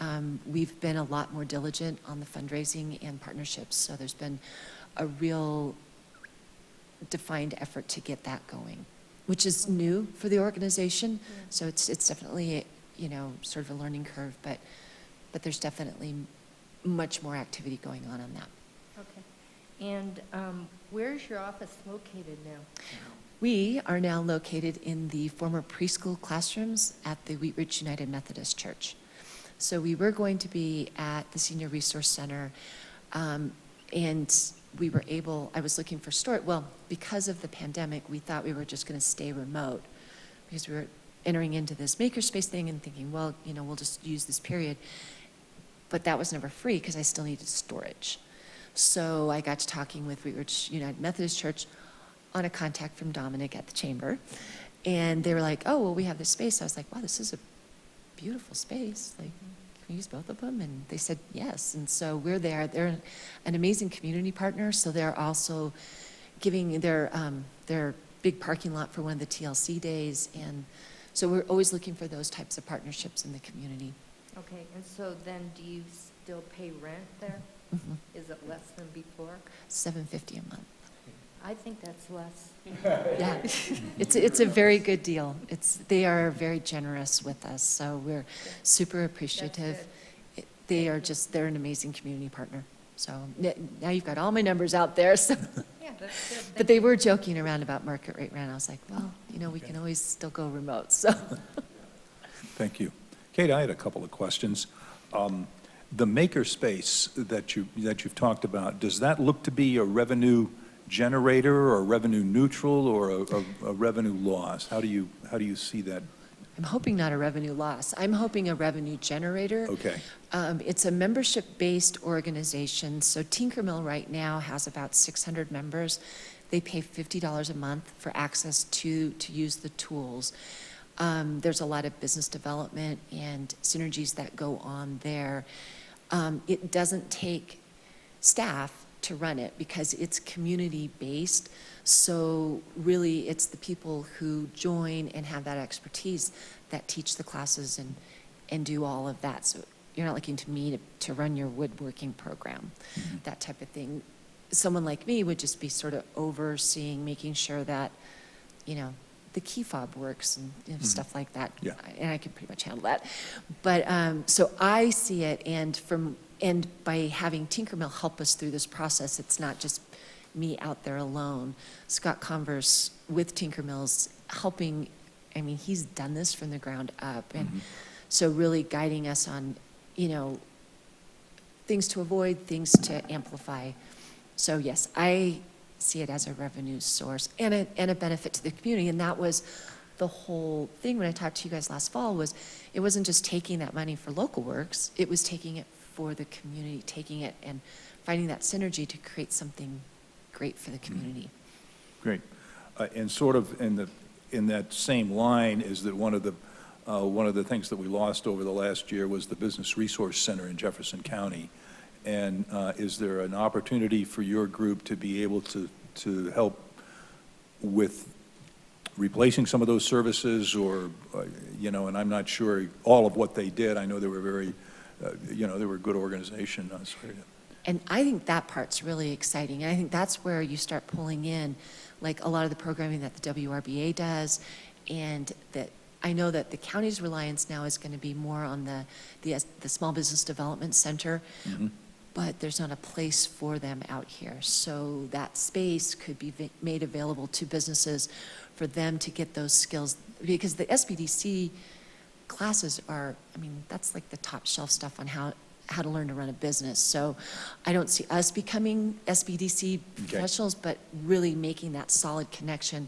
we've been a lot more diligent on the fundraising and partnerships. So there's been a real defined effort to get that going, which is new for the organization. So it's definitely, you know, sort of a learning curve, but there's definitely much more activity going on that. Okay. And where's your office located now? We are now located in the former preschool classrooms at the Wheat Ridge United Methodist Church. So we were going to be at the Senior Resource Center, and we were able, I was looking for storage. Well, because of the pandemic, we thought we were just going to stay remote because we were entering into this makerspace thing and thinking, well, you know, we'll just use this period. But that was never free because I still needed storage. So I got to talking with Wheat Ridge United Methodist Church on a contact from Dominic at the chamber. And they were like, oh, well, we have this space. I was like, wow, this is a beautiful space. Like, can we use both of them? And they said yes. And so we're there. They're an amazing community partner. So they're also giving their big parking lot for one of the TLC days. And so we're always looking for those types of partnerships in the community. Okay, and so then do you still pay rent there? Mhm. Is it less than before? $750 a month. I think that's less. Yeah, it's a very good deal. They are very generous with us, so we're super appreciative. They're an amazing community partner. So now you've got all my numbers out there, so. Yeah, that's good. But they were joking around about market rate rent. I was like, well, you know, we can always still go remote, so. Thank you. Kate, I had a couple of questions. The makerspace that you've talked about, does that look to be a revenue generator or revenue neutral or a revenue loss? How do you see that? I'm hoping not a revenue loss. I'm hoping a revenue generator. Okay. It's a membership-based organization. So Tinkermill right now has about 600 members. They pay $50 a month for access to use the tools. There's a lot of business development and synergies that go on there. It doesn't take staff to run it because it's community-based. So really, it's the people who join and have that expertise that teach the classes and do all of that. So you're not looking to me to run your woodworking program, that type of thing. Someone like me would just be sort of overseeing, making sure that, you know, the key fob works and stuff like that. Yeah. And I can pretty much handle that. But so I see it, and by having Tinkermill help us through this process, it's not just me out there alone. Scott Converse with Tinkermill's helping. I mean, he's done this from the ground up, and so really guiding us on, you know, things to avoid, things to amplify. So yes, I see it as a revenue source and a benefit to the community. And that was the whole thing when I talked to you guys last fall, was it wasn't just taking that money for local works, it was taking it for the community, taking it and finding that synergy to create something great for the community. Great. And sort of in that same line is that one of the things that we lost over the last year was the Business Resource Center in Jefferson County. And is there an opportunity for your group to be able to help with replacing some of those services, or, you know, and I'm not sure all of what they did. I know they were very, you know, they were a good organization. And I think that part's really exciting. And I think that's where you start pulling in, like, a lot of the programming that the WRBA does, and that I know that the county's reliance now is going to be more on the Small Business Development Center, but there's not a place for them out here. So that space could be made available to businesses for them to get those skills, because the SBDC classes are, I mean, that's like the top shelf stuff on how to learn to run a business. So I don't see us becoming SBDC professionals, but really making that solid connection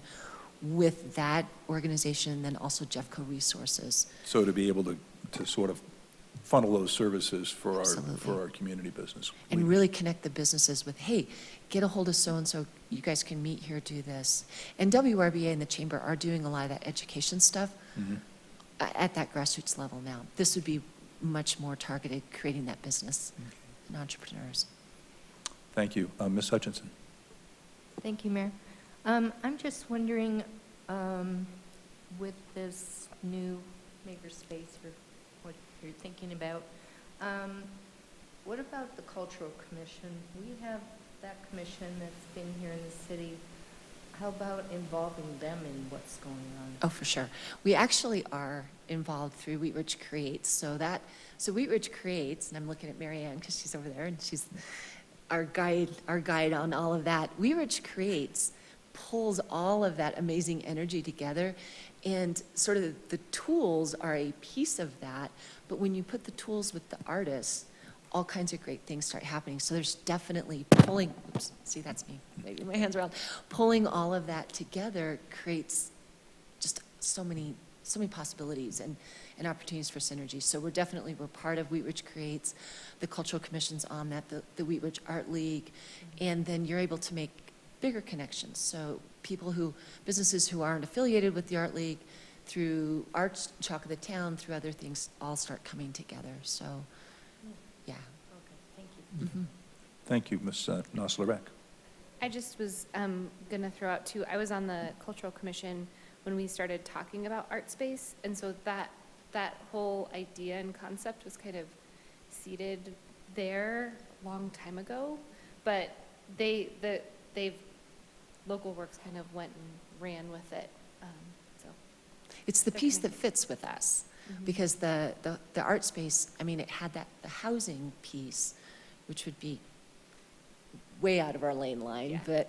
with that organization, and then also Jeffco Resources. So to be able to sort of funnel those services for Absolutely. our community business. And really connect the businesses with, hey, get a hold of so-and-so, you guys can meet here, do this. And WRBA and the Chamber are doing a lot of that education stuff Mhm. at that grassroots level now. This would be much more targeted, creating that business and entrepreneurs. Thank you. Ms. Hutchinson? Thank you, Mayor. I'm just wondering, with this new makerspace or what you're thinking about, what about the Cultural Commission? We have that commission that's been here in the city. How about involving them in what's going on? Oh, for sure. We actually are involved through Wheat Ridge Creates. So Wheat Ridge Creates, and I'm looking at Mary Ann because she's over there and she's our guide on all of that. Wheat Ridge Creates pulls all of that amazing energy together, and sort of the tools are a piece of that, but when you put the tools with the artists, all kinds of great things start happening. So there's definitely pulling, oops, see, that's me, maybe my hands around, pulling all of that together creates just so many possibilities and opportunities for synergy. So we're part of Wheat Ridge Creates, the Cultural Commission's on that, the Wheat Ridge Art League, and then you're able to make bigger connections. So businesses who aren't affiliated with the Art League, through Arts Chalk of the Town, through other things, all start coming together. So, yeah. Okay, thank you. Mhm. Thank you, Ms. Nosler-Beck. I just was going to throw out too, I was on the Cultural Commission when we started talking about art space, and so that whole idea and concept was kind of seeded there a long time ago, but Local Works kind of went and ran with it, so. It's the That piece kinda- that fits with us, Mhm. because the art space, I mean, it had the housing piece, which would be way out of our lane line, Yeah.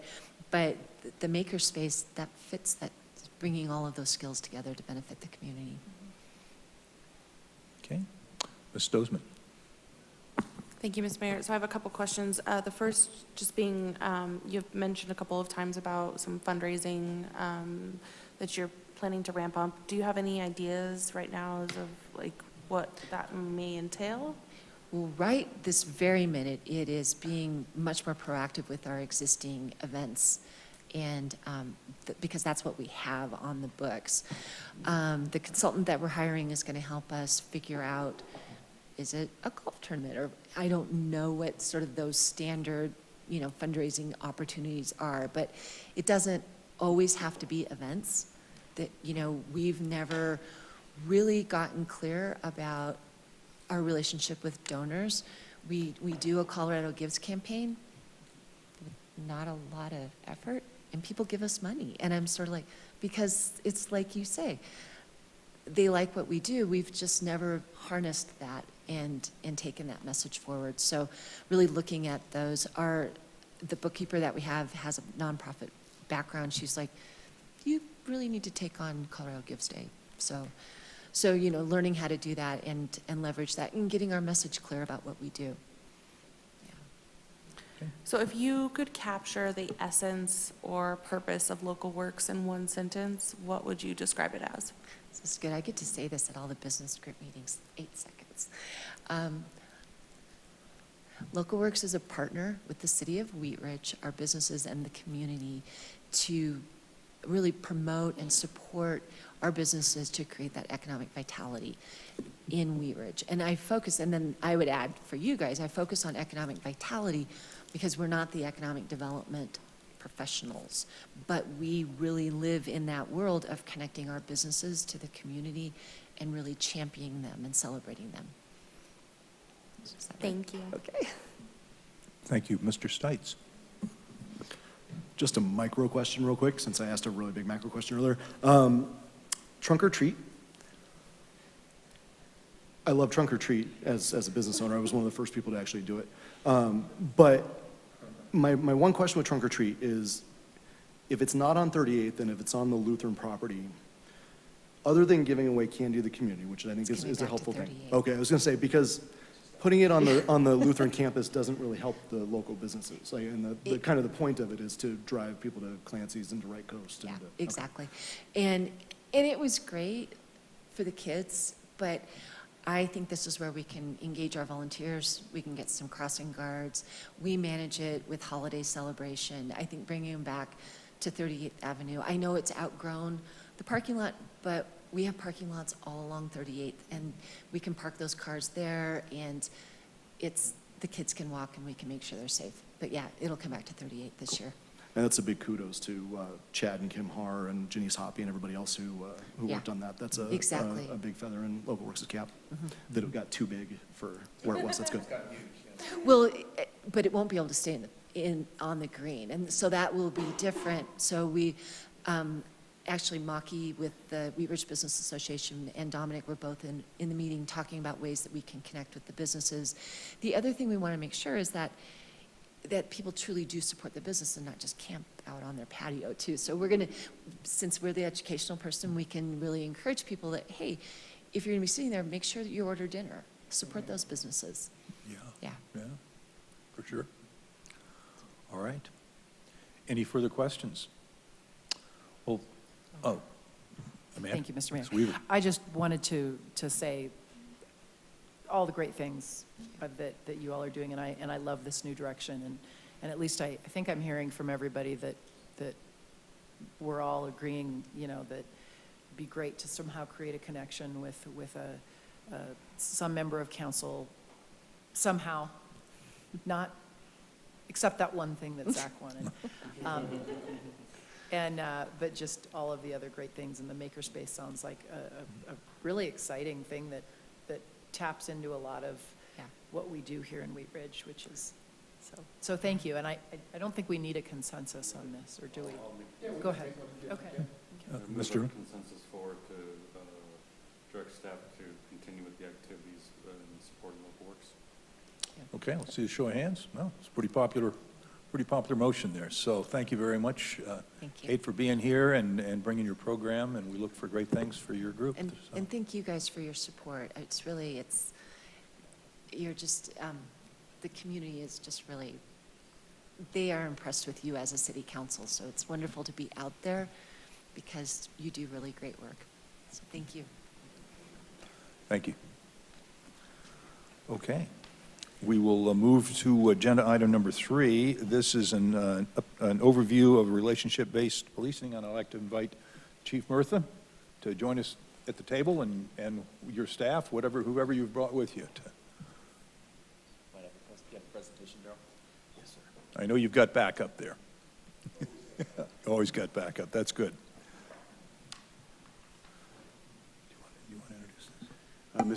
but the maker space, that fits, that bringing all of those skills together to benefit the community. Okay. Ms. Stosman? Thank you, Ms. Mayor. So I have a couple questions. The first just being, you've mentioned a couple of times about some fundraising that you're planning to ramp up. Do you have any ideas right now as of like what that may entail? Well, right this very minute, it is being much more proactive with our existing events, and because that's what we have on the books. The consultant that we're hiring is going to help us figure out, is it a golf tournament, or I don't know what sort of those standard, fundraising opportunities are, but it doesn't always have to be events. That, we've never really gotten clear about our relationship with donors. We do a Colorado Gives campaign with not a lot of effort, and people give us money. And I'm sort of like, because it's like you say, they like what we do, we've just never harnessed that and taken that message forward. So really looking at those, the bookkeeper that we have has a nonprofit background. She's like, you really need to take on Colorado Gives Day. So learning how to do that and leverage that and getting our message clear about what we do. Yeah. So if you could capture the essence or purpose of Local Works in one sentence, what would you describe it as? This is good. I get to say this at all the business group meetings, 8 seconds. Local Works is a partner with the city of Wheat Ridge, our businesses, and the community to really promote and support our businesses to create that economic vitality in Wheat Ridge. And then I would add for you guys, I focus on economic vitality because we're not the economic development professionals, but we really live in that world of connecting our businesses to the community and really championing them and celebrating them. Is that right? Thank you. Okay. Thank you. Mr. Stites? Just a micro question real quick, since I asked a really big macro question earlier. Trunk or treat. I love trunk or treat as a business owner. I was one of the first people to actually do it. But my one question with trunk or treat is, if it's not on 38th and if it's on the Lutheran property, other than giving away candy to the community, which I think It's is coming a back to helpful thing. 38th. Okay, I was gonna say, because putting it on the Lutheran campus doesn't really help the local businesses. Like, and the kind of the point of it is to drive people to Clancy's and to Wright Coast. Yeah, And okay. exactly. And it was great for the kids, but I think this is where we can engage our volunteers. We can get some crossing guards. We manage it with holiday celebration. I think bringing them back to 38th Avenue. I know it's outgrown the parking lot, but we have parking lots all along 38th, and we can park those cars there, and the kids can walk, and we can make sure they're safe. But yeah, it'll come back to 38th this year. And that's a big kudos to Chad and Kim Har and Janice Hoppy and everybody else who Yeah, worked on that. That's exactly. a big feather in Local Works' cap, that it got too big for where it was. That's good. Well, but it won't be able to stay on the green, and so that will be different. So we, actually, Maki with the Wheat Ridge Business Association and Dominic were both in the meeting talking about ways that we can connect with the businesses. The other thing we want to make sure is that people truly do support the business and not just camp out on their patio too. So we're going to, since we're the educational person, we can really encourage people that, hey, if you're going to be sitting there, make sure that you order dinner. Support those businesses. Yeah. Yeah, for sure. All right. Any further questions? Well, Amanda? Thank you, Mr. Mayor. Ms. Weaver. I just wanted to say all the great things that you all are doing, and I love this new direction. And at least I think I'm hearing from everybody that we're all agreeing, that it'd be great to somehow create a connection with some member of council somehow, not, except that one thing that Zach wanted. But just all of the other great things, and the makerspace sounds like a really exciting thing that taps into a lot of Yeah. what we do here in Wheat Ridge, which is, so thank you. And I don't think we need a consensus on this, or do we? Go ahead. Okay. Move Mr. a consensus forward to direct staff to continue with the activities in support of local works. Okay, let's see a show of hands. No, it's a pretty popular motion there. So thank you very much, Thank you. Kate, for being here and bringing your program, and we look for great things for your group. And So, thank you guys for your support. You're just, the community is just really, they are impressed with you as a city council. So it's wonderful to be out there because you do really great work. So thank you. Thank you. Okay. We will move to agenda item number 3. This is an overview of relationship-based policing, and I'd like to invite Chief Murtha to join us at the table, and your staff, whoever you've brought with you. Might have a presentation, Darrell? Yes, sir. I know you've got backup there. Always got backup. That's good. You want to introduce this?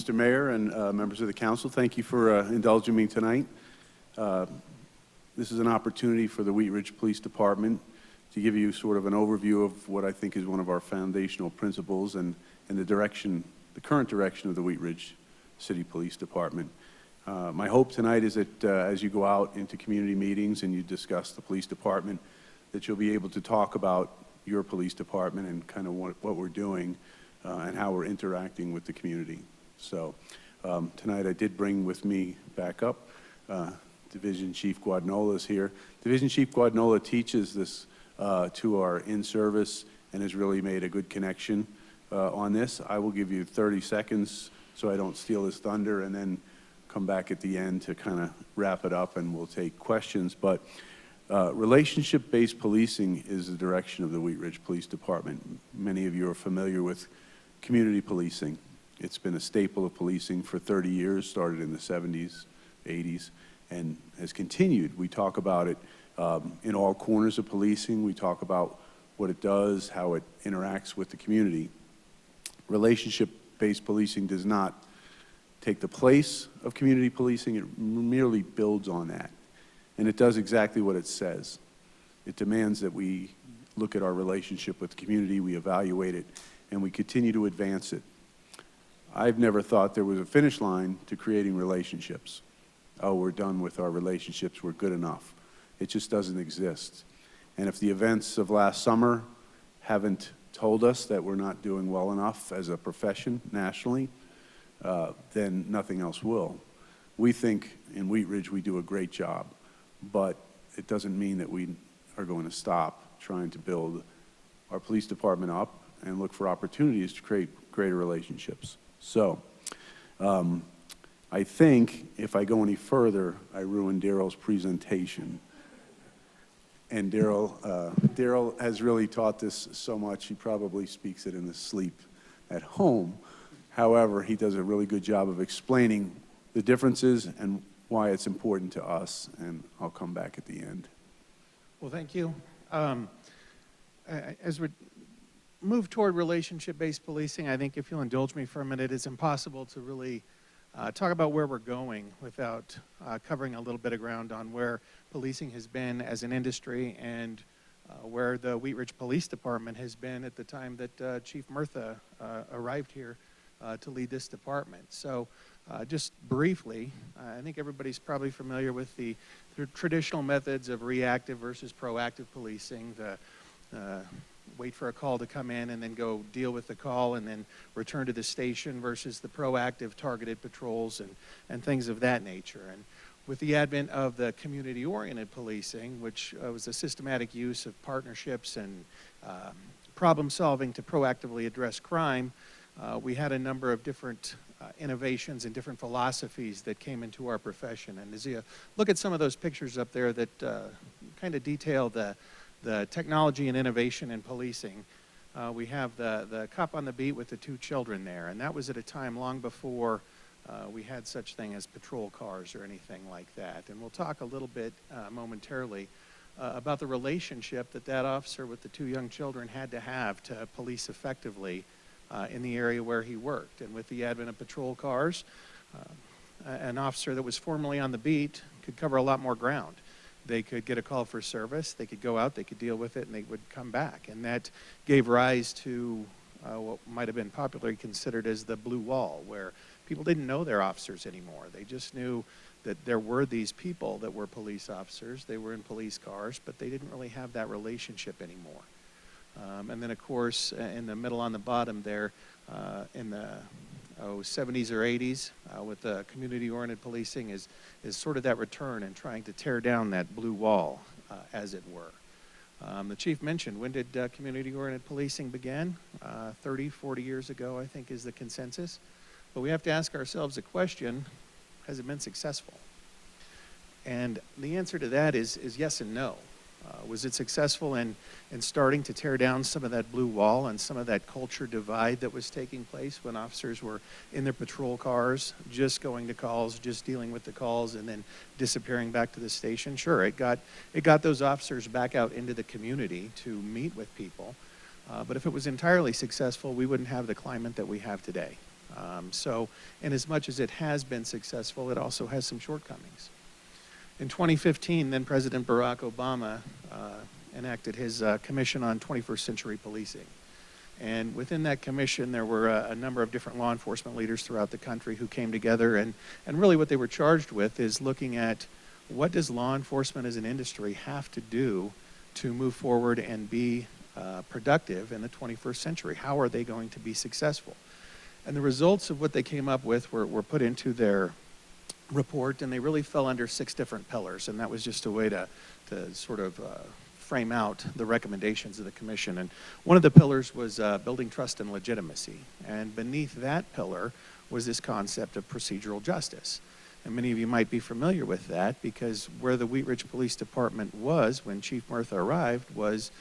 Mr. Mayor and members of the council, thank you for indulging me tonight. This is an opportunity for the Wheat Ridge Police Department to give you sort of an overview of what I think is one of our foundational principles and the current direction of the Wheat Ridge City Police Department. My hope tonight is that as you go out into community meetings and you discuss the police department, that you'll be able to talk about your police department and kind of what we're doing and how we're interacting with the community. So tonight I did bring with me back up, Division Chief Guadagnola is here. Division Chief Guadagnola teaches this to our in-service and has really made a good connection on this. I will give you 30 seconds so I don't steal his thunder, and then come back at the end to kind of wrap it up, and we'll take questions. But relationship-based policing is the direction of the Wheat Ridge Police Department. Many of you are familiar with community policing. It's been a staple of policing for 30 years, started in the 70s, 80s, and has continued. We talk about it in all corners of policing. We talk about what it does, how it interacts with the community. Relationship-based policing does not take the place of community policing. It merely builds on that. And it does exactly what it says. It demands that we look at our relationship with the community, we evaluate it, and we continue to advance it. I've never thought there was a finish line to creating relationships. Oh, we're done with our relationships, we're good enough. It just doesn't exist. And if the events of last summer haven't told us that we're not doing well enough as a profession nationally, then nothing else will. We think in Wheat Ridge we do a great job, but it doesn't mean that we are going to stop trying to build our police department up and look for opportunities to create greater relationships. So I think if I go any further, I ruin Daryl's presentation. And Daryl has really taught this so much, he probably speaks it in his sleep at home. However, he does a really good job of explaining the differences and why it's important to us, and I'll come back at the end. Well, thank you. As we move toward relationship-based policing, I think if you'll indulge me for a minute, it's impossible to really talk about where we're going without covering a little bit of ground on where policing has been as an industry and where the Wheat Ridge Police Department has been at the time that Chief Murtha arrived here to lead this department. So just briefly, I think everybody's probably familiar with the traditional methods of reactive versus proactive policing, the wait for a call to come in and then go deal with the call and then return to the station versus the proactive targeted patrols and things of that nature. And with the advent of the community-oriented policing, which was a systematic use of partnerships and problem solving to proactively address crime, we had a number of different innovations and different philosophies that came into our profession. And as you look at some of those pictures up there that kind of detail the technology and innovation in policing, we have the cop on the beat with the two children there. And that was at a time long before we had such thing as patrol cars or anything like that. And we'll talk a little bit momentarily about the relationship that officer with the two young children had to have to police effectively in the area where he worked. And with the advent of patrol cars, an officer that was formerly on the beat could cover a lot more ground. They could get a call for service, they could go out, they could deal with it, and they would come back. And that gave rise to what might have been popularly considered as the blue wall, where people didn't know their officers anymore. They just knew that there were these people that were police officers, they were in police cars, but they didn't really have that relationship anymore. And then, of course, in the middle on the bottom there, in the 70s or 80s, with the community-oriented policing is sort of that return and trying to tear down that blue wall, as it were. The chief mentioned, when did community-oriented policing begin? 30, 40 years ago, I think, is the consensus. But we have to ask ourselves a question, has it been successful? And the answer to that is yes and no. Was it successful in starting to tear down some of that blue wall and some of that culture divide that was taking place when officers were in their patrol cars, just going to calls, just dealing with the calls, and then disappearing back to the station? Sure, it got those officers back out into the community to meet with people. But if it was entirely successful, we wouldn't have the climate that we have today. So, in as much as it has been successful, it also has some shortcomings. In 2015, then President Barack Obama enacted his Commission on 21st Century Policing. And within that commission, there were a number of different law enforcement leaders throughout the country who came together. And really what they were charged with is looking at what does law enforcement as an industry have to do to move forward and be productive in the 21st century? How are they going to be successful? And the results of what they came up with were put into their report, and they really fell under 6 different pillars, and that was just a way to sort of frame out the recommendations of the commission. And one of the pillars was building trust and legitimacy, and beneath that pillar was this concept of procedural justice. And many of you might be familiar with that because where the Wheat Ridge Police Department was when Chief Murtha arrived was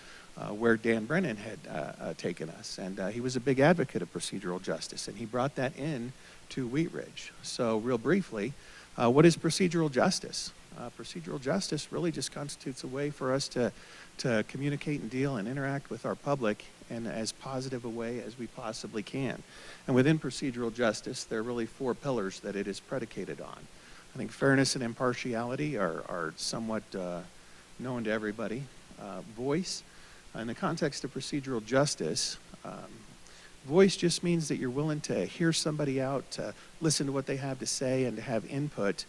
where Dan Brennan had taken us, and he was a big advocate of procedural justice, and he brought that in to Wheat Ridge. So real briefly, what is procedural justice? Procedural justice really just constitutes a way for us to communicate and deal and interact with our public in as positive a way as we possibly can. And within procedural justice, there are really 4 pillars that it is predicated on. I think fairness and impartiality are somewhat known to everybody. Voice, in the context of procedural justice, voice just means that you're willing to hear somebody out, to listen to what they have to say, and to have input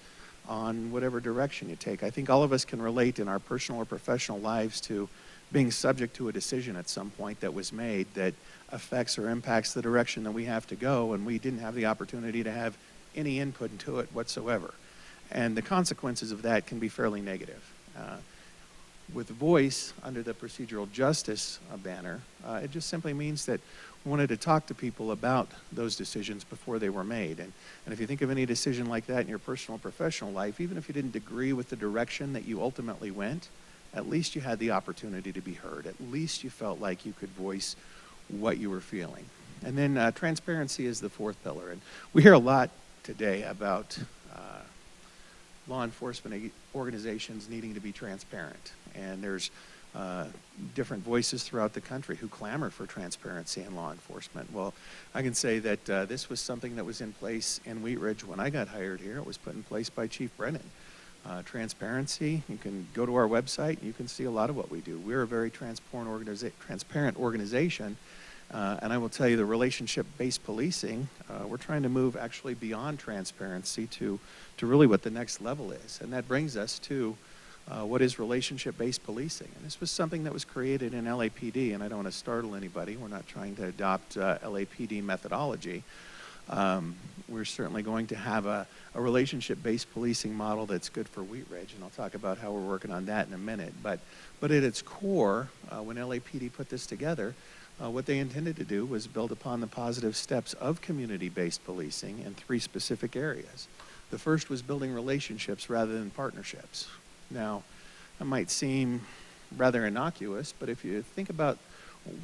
on whatever direction you take. I think all of us can relate in our personal or professional lives to being subject to a decision at some point that was made that affects or impacts the direction that we have to go, and we didn't have the opportunity to have any input into it whatsoever. And the consequences of that can be fairly negative. With voice under the procedural justice banner, it just simply means that we wanted to talk to people about those decisions before they were made. And if you think of any decision like that in your personal or professional life, even if you didn't agree with the direction that you ultimately went, at least you had the opportunity to be heard. At least you felt like you could voice what you were feeling. And then transparency is the fourth pillar. And we hear a lot today about law enforcement organizations needing to be transparent. And there's different voices throughout the country who clamor for transparency in law enforcement. Well, I can say that this was something that was in place in Wheat Ridge when I got hired here. It was put in place by Chief Brennan. Transparency, you can go to our website, and you can see a lot of what we do. We're a very transparent organization, and I will tell you the relationship-based policing, we're trying to move actually beyond transparency to really what the next level is. And that brings us to what is relationship-based policing. And this was something that was created in LAPD, and I don't want to startle anybody. We're not trying to adopt LAPD methodology. We're certainly going to have a relationship-based policing model that's good for Wheat Ridge, and I'll talk about how we're working on that in a minute. But at its core, when LAPD put this together, what they intended to do was build upon the positive steps of community-based policing in three specific areas. The first was building relationships rather than partnerships. Now, that might seem rather innocuous, but if you think about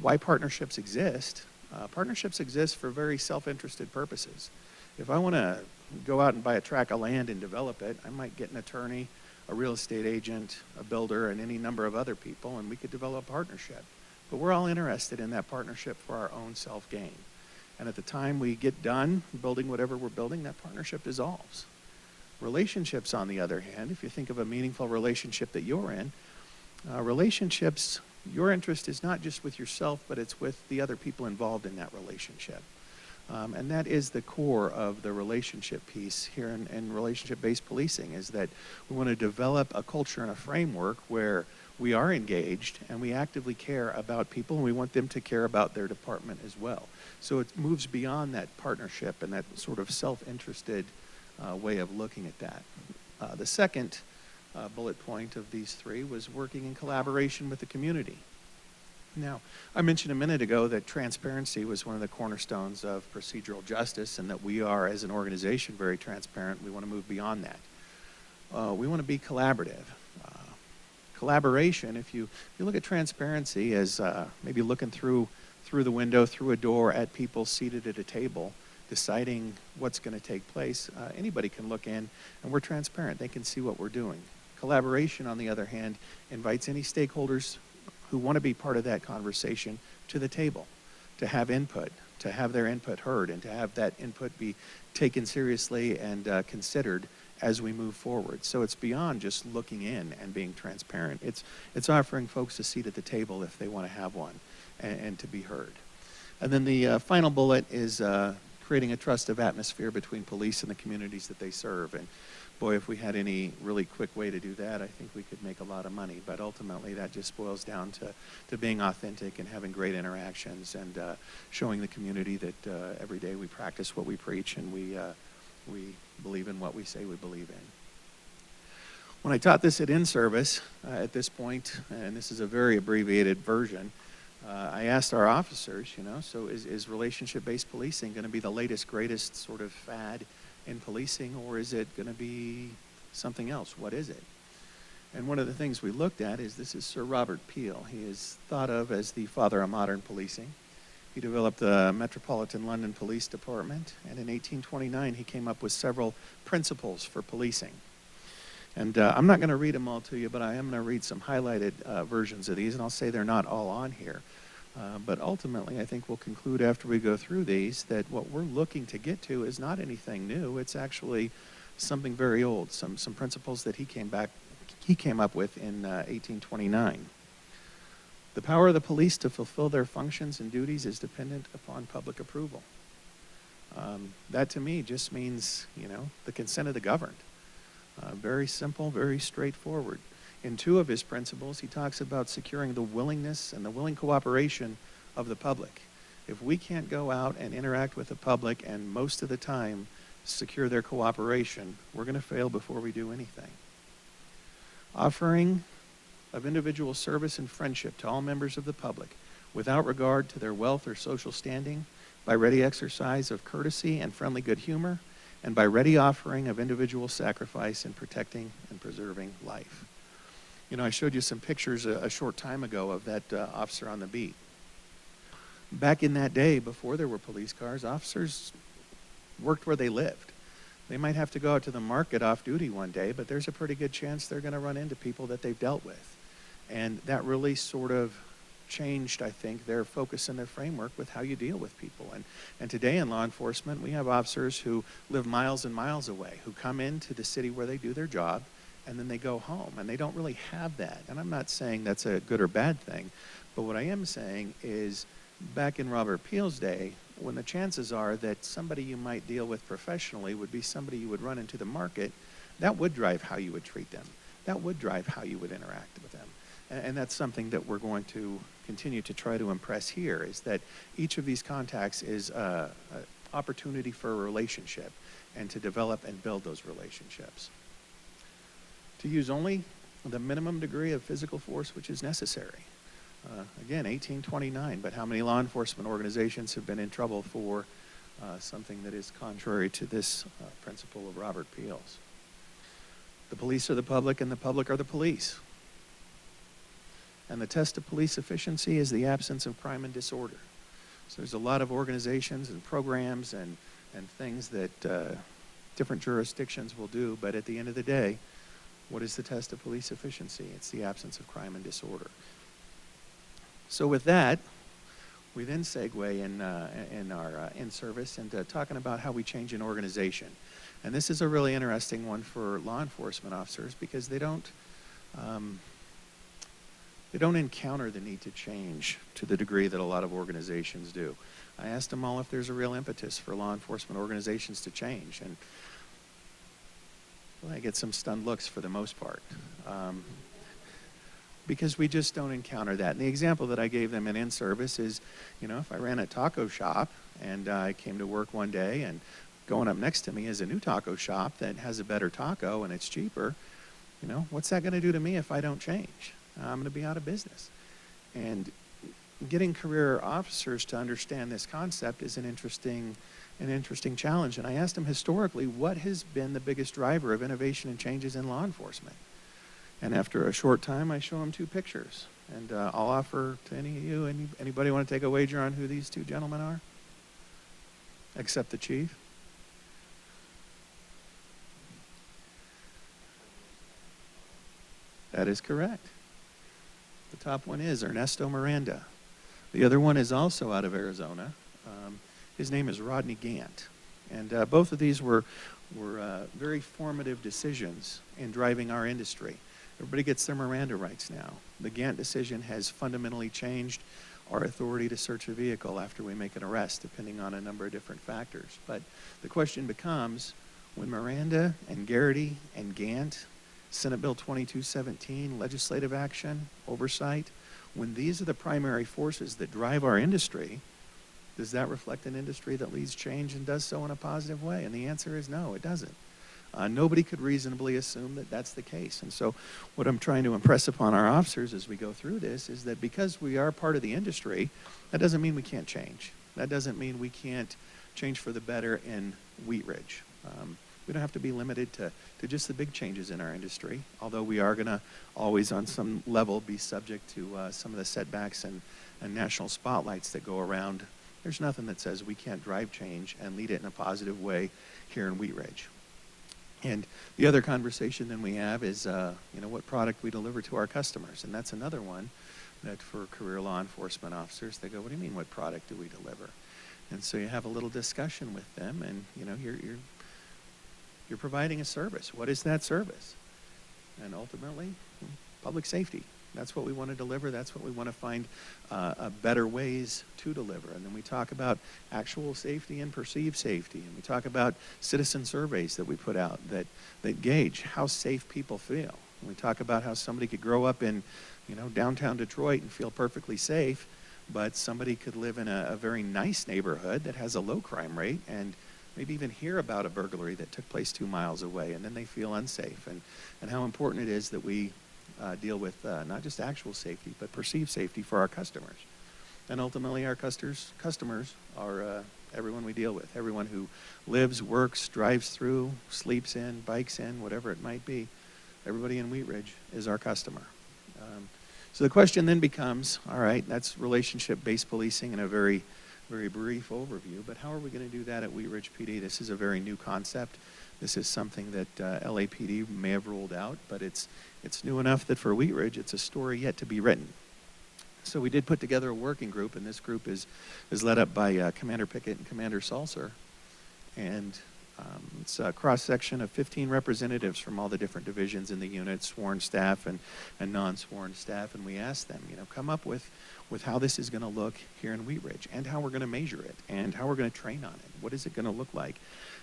why partnerships exist for very self-interested purposes. If I want to go out and buy a tract of land and develop it, I might get an attorney, a real estate agent, a builder, and any number of other people, and we could develop a partnership. But we're all interested in that partnership for our own self-gain. And at the time we get done building whatever we're building, that partnership dissolves. Relationships, on the other hand, if you think of a meaningful relationship that you're in, relationships, your interest is not just with yourself, but it's with the other people involved in that relationship. And that is the core of the relationship piece here in relationship-based policing, is that we want to develop a culture and a framework where we are engaged and we actively care about people, and we want them to care about their department as well. So it moves beyond that partnership and that sort of self-interested way of looking at that. The second bullet point of these three was working in collaboration with the community. Now, I mentioned a minute ago that transparency was one of the cornerstones of procedural justice, and that we are, as an organization, very transparent. We want to move beyond that. We want to be collaborative. Collaboration, if you look at transparency as maybe looking through the window, through a door at people seated at a table, deciding what's going to take place, anybody can look in, and we're transparent. They can see what we're doing. Collaboration, on the other hand, invites any stakeholders who want to be part of that conversation to the table, to have input, to have their input heard, and to have that input be taken seriously and considered as we move forward. So it's beyond just looking in and being transparent. It's offering folks a seat at the table if they want to have one, and to be heard. And then the final bullet is creating a trustive atmosphere between police and the communities that they serve. And boy, if we had any really quick way to do that, I think we could make a lot of money. But ultimately, that just boils down to being authentic and having great interactions, and showing the community that every day we practice what we preach, and we believe in what we say we believe in. When I taught this at in-service, at this point, and this is a very abbreviated version, I asked our officers, so is relationship-based policing going to be the latest, greatest sort of fad in policing, or is it going to be something else? What is it? And one of the things we looked at is, this is Sir Robert Peel. He is thought of as the father of modern policing. He developed the Metropolitan London Police Department, and in 1829 he came up with several principles for policing. And I'm not going to read them all to you, but I am going to read some highlighted versions of these, and I'll say they're not all on here. But ultimately, I think we'll conclude after we go through these that what we're looking to get to is not anything new. It's actually something very old, some principles that he came up with in 1829. The power of the police to fulfill their functions and duties is dependent upon public approval. That to me just means, the consent of the governed. Very simple, very straightforward. In two of his principles, he talks about securing the willingness and the willing cooperation of the public. If we can't go out and interact with the public, and most of the time secure their cooperation, we're going to fail before we do anything. Offering of individual service and friendship to all members of the public without regard to their wealth or social standing, by ready exercise of courtesy and friendly good humor, and by ready offering of individual sacrifice in protecting and preserving life. You know, I showed you some pictures a short time ago of that officer on the beat. Back in that day, before there were police cars, officers worked where they lived. They might have to go out to the market off duty one day, but there's a pretty good chance they're going to run into people that they've dealt with. And that really sort of changed, I think, their focus and their framework with how you deal with people. And today in law enforcement, we have officers who live miles and miles away, who come into the city where they do their job, and then they go home. And they don't really have that. And I'm not saying that's a good or bad thing, but what I am saying is back in Robert Peel's day, when the chances are that somebody you might deal with professionally would be somebody you would run into the market, that would drive how you would treat them. That would drive how you would interact with them. And that's something that we're going to continue to try to impress here, is that each of these contacts is an opportunity for a relationship and to develop and build those relationships. To use only the minimum degree of physical force which is necessary. Again, 1829, but how many law enforcement organizations have been in trouble for something that is contrary to this principle of Robert Peel's? The police are the public and the public are the police. And the test of police efficiency is the absence of crime and disorder. So there's a lot of organizations and programs and things that different jurisdictions will do, but at the end of the day, what is the test of police efficiency? It's the absence of crime and disorder. So with that, we then segue in our in-service into talking about how we change an organization. And this is a really interesting one for law enforcement officers because they don't encounter the need to change to the degree that a lot of organizations do. I asked them all if there's a real impetus for law enforcement organizations to change, and well, I get some stunned looks for the most part. Because we just don't encounter that. And the example that I gave them in in-service is, you know, if I ran a taco shop and I came to work one day and going up next to me is a new taco shop that has a better taco and it's cheaper, you know, what's that going to do to me if I don't change? I'm going to be out of business. And getting career officers to understand this concept is an interesting challenge. And I asked them historically, what has been the biggest driver of innovation and changes in law enforcement? And after a short time, I show them two pictures. And I'll offer to any of you, anybody want to take a wager on who these two gentlemen are? Except the chief? That is correct. The top one is Ernesto Miranda. The other one is also out of Arizona. His name is Rodney Gant. And both of these were very formative decisions in driving our industry. Everybody gets their Miranda rights now. The Gant decision has fundamentally changed our authority to search a vehicle after we make an arrest, depending on a number of different factors. But the question becomes, when Miranda and Garrity and Gant, Senate Bill 2217, legislative action, oversight, when these are the primary forces that drive our industry, does that reflect an industry that leads change and does so in a positive way? And the answer is no, it doesn't. Nobody could reasonably assume that that's the case. And so what I'm trying to impress upon our officers as we go through this is that because we are part of the industry, that doesn't mean we can't change. That doesn't mean we can't change for the better in Wheat Ridge. We don't have to be limited to just the big changes in our industry, although we are going to always on some level be subject to some of the setbacks and national spotlights that go around. There's nothing that says we can't drive change and lead it in a positive way here in Wheat Ridge. And the other conversation then we have is, what product we deliver to our customers. And that's another one that for career law enforcement officers, they go, what do you mean, what product do we deliver? And so you have a little discussion with them and, you're providing a service. What is that service? And ultimately, public safety. That's what we want to deliver. That's what we want to find better ways to deliver. And then we talk about actual safety and perceived safety. And we talk about citizen surveys that we put out that gauge how safe people feel. And we talk about how somebody could grow up in, downtown Detroit and feel perfectly safe, but somebody could live in a very nice neighborhood that has a low crime rate and maybe even hear about a burglary that took place 2 miles away, and then they feel unsafe, and how important it is that we deal with not just actual safety, but perceived safety for our customers. And ultimately, our customers are everyone we deal with, everyone who lives, works, drives through, sleeps in, bikes in, whatever it might be. Everybody in Wheat Ridge is our customer. So the question then becomes, all right, that's relationship-based policing in a very, very brief overview, but how are we going to do that at Wheat Ridge PD? This is a very new concept. This is something that LAPD may have rolled out, but it's new enough that for Wheat Ridge, it's a story yet to be written. So we did put together a working group, and this group is led up by Commander Pickett and Commander Salser. And it's a cross-section of 15 representatives from all the different divisions in the unit, sworn staff and non-sworn staff. And we asked them, come up with how this is going to look here in Wheat Ridge, and how we're going to measure it, and how we're going to train on it. What is it going to look like?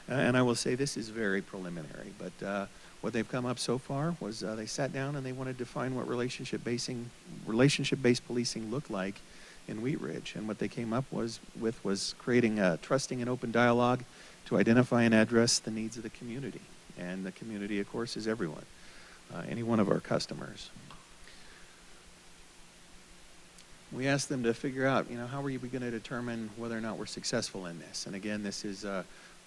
And I will say this is very preliminary, but what they've come up so far was they sat down and they wanted to define what relationship-based policing looked like in Wheat Ridge. And what they came up was creating a trusting and open dialogue to identify and address the needs of the community. And the community, of course, is everyone, any one of our customers. We asked them to figure out, how are we going to determine whether or not we're successful in this? And again, this is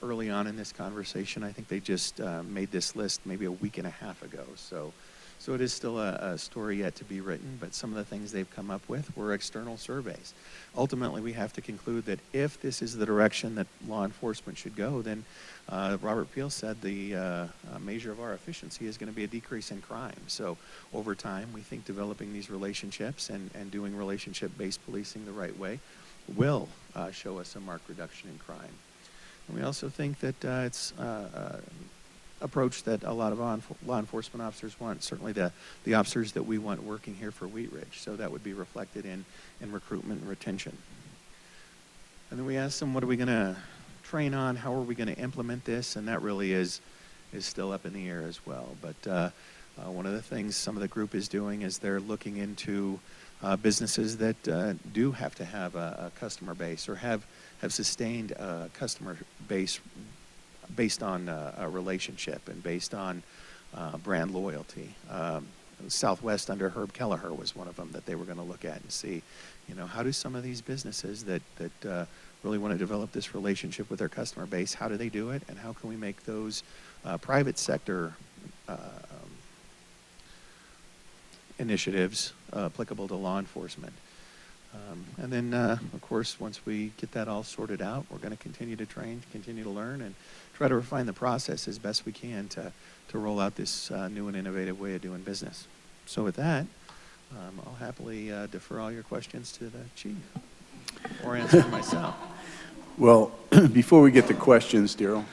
early on in this conversation. I think they just made this list maybe a week and a half ago. So it is still a story yet to be written, but some of the things they've come up with were external surveys. Ultimately, we have to conclude that if this is the direction that law enforcement should go, then Robert Peel said the measure of our efficiency is going to be a decrease in crime. So over time, we think developing these relationships and doing relationship-based policing the right way will show us a marked reduction in crime. And we also think that it's approach that a lot of law enforcement officers want, certainly the officers that we want working here for Wheat Ridge. So that would be reflected in recruitment and retention. And then we asked them, what are we going to train on? How are we going to implement this? And that really is still up in the air as well. But one of the things some of the group is doing is they're looking into businesses that do have to have a customer base or have sustained a customer base based on a relationship and based on brand loyalty. Southwest under Herb Kelleher was one of them that they were going to look at and see, how do some of these businesses that really want to develop this relationship with their customer base, how do they do it, and how can we make those private sector initiatives applicable to law enforcement. And then, of course, once we get that all sorted out, we're going to continue to train, continue to learn, and try to refine the process as best we can to roll out this new and innovative way of doing business. So with that, I'll happily defer all your questions to the chief or answer them myself. Well, before we get to questions, Daryl,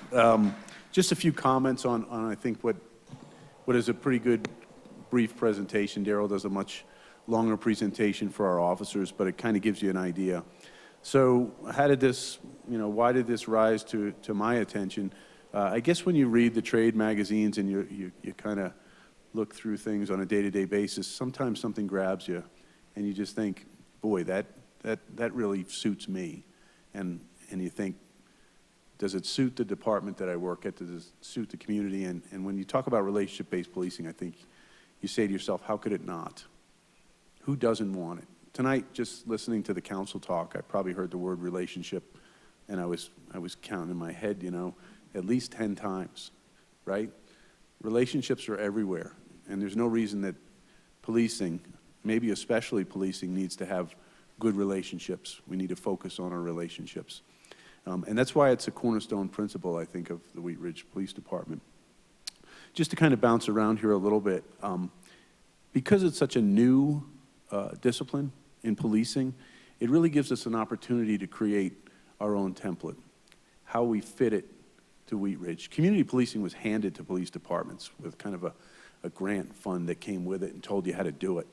just a few comments on I think what is a pretty good brief presentation. Daryl does a much longer presentation for our officers, but it kind of gives you an idea. So how did this, why did this rise to my attention? I guess when you read the trade magazines and you kind of look through things on a day-to-day basis, sometimes something grabs you and you just think, boy, that really suits me. And you think, does it suit the department that I work at? Does it suit the community? And when you talk about relationship-based policing, I think you say to yourself, how could it not? Who doesn't want it? Tonight, just listening to the council talk, I probably heard the word relationship, and I was counting in my head, at least 10 times, right? Relationships are everywhere, and there's no reason that policing, maybe especially policing, needs to have good relationships. We need to focus on our relationships. And that's why it's a cornerstone principle, I think, of the Wheat Ridge Police Department. Just to kind of bounce around here a little bit, because it's such a new discipline in policing, it really gives us an opportunity to create our own template, how we fit it to Wheat Ridge. Community policing was handed to police departments with kind of a grant fund that came with it and told you how to do it.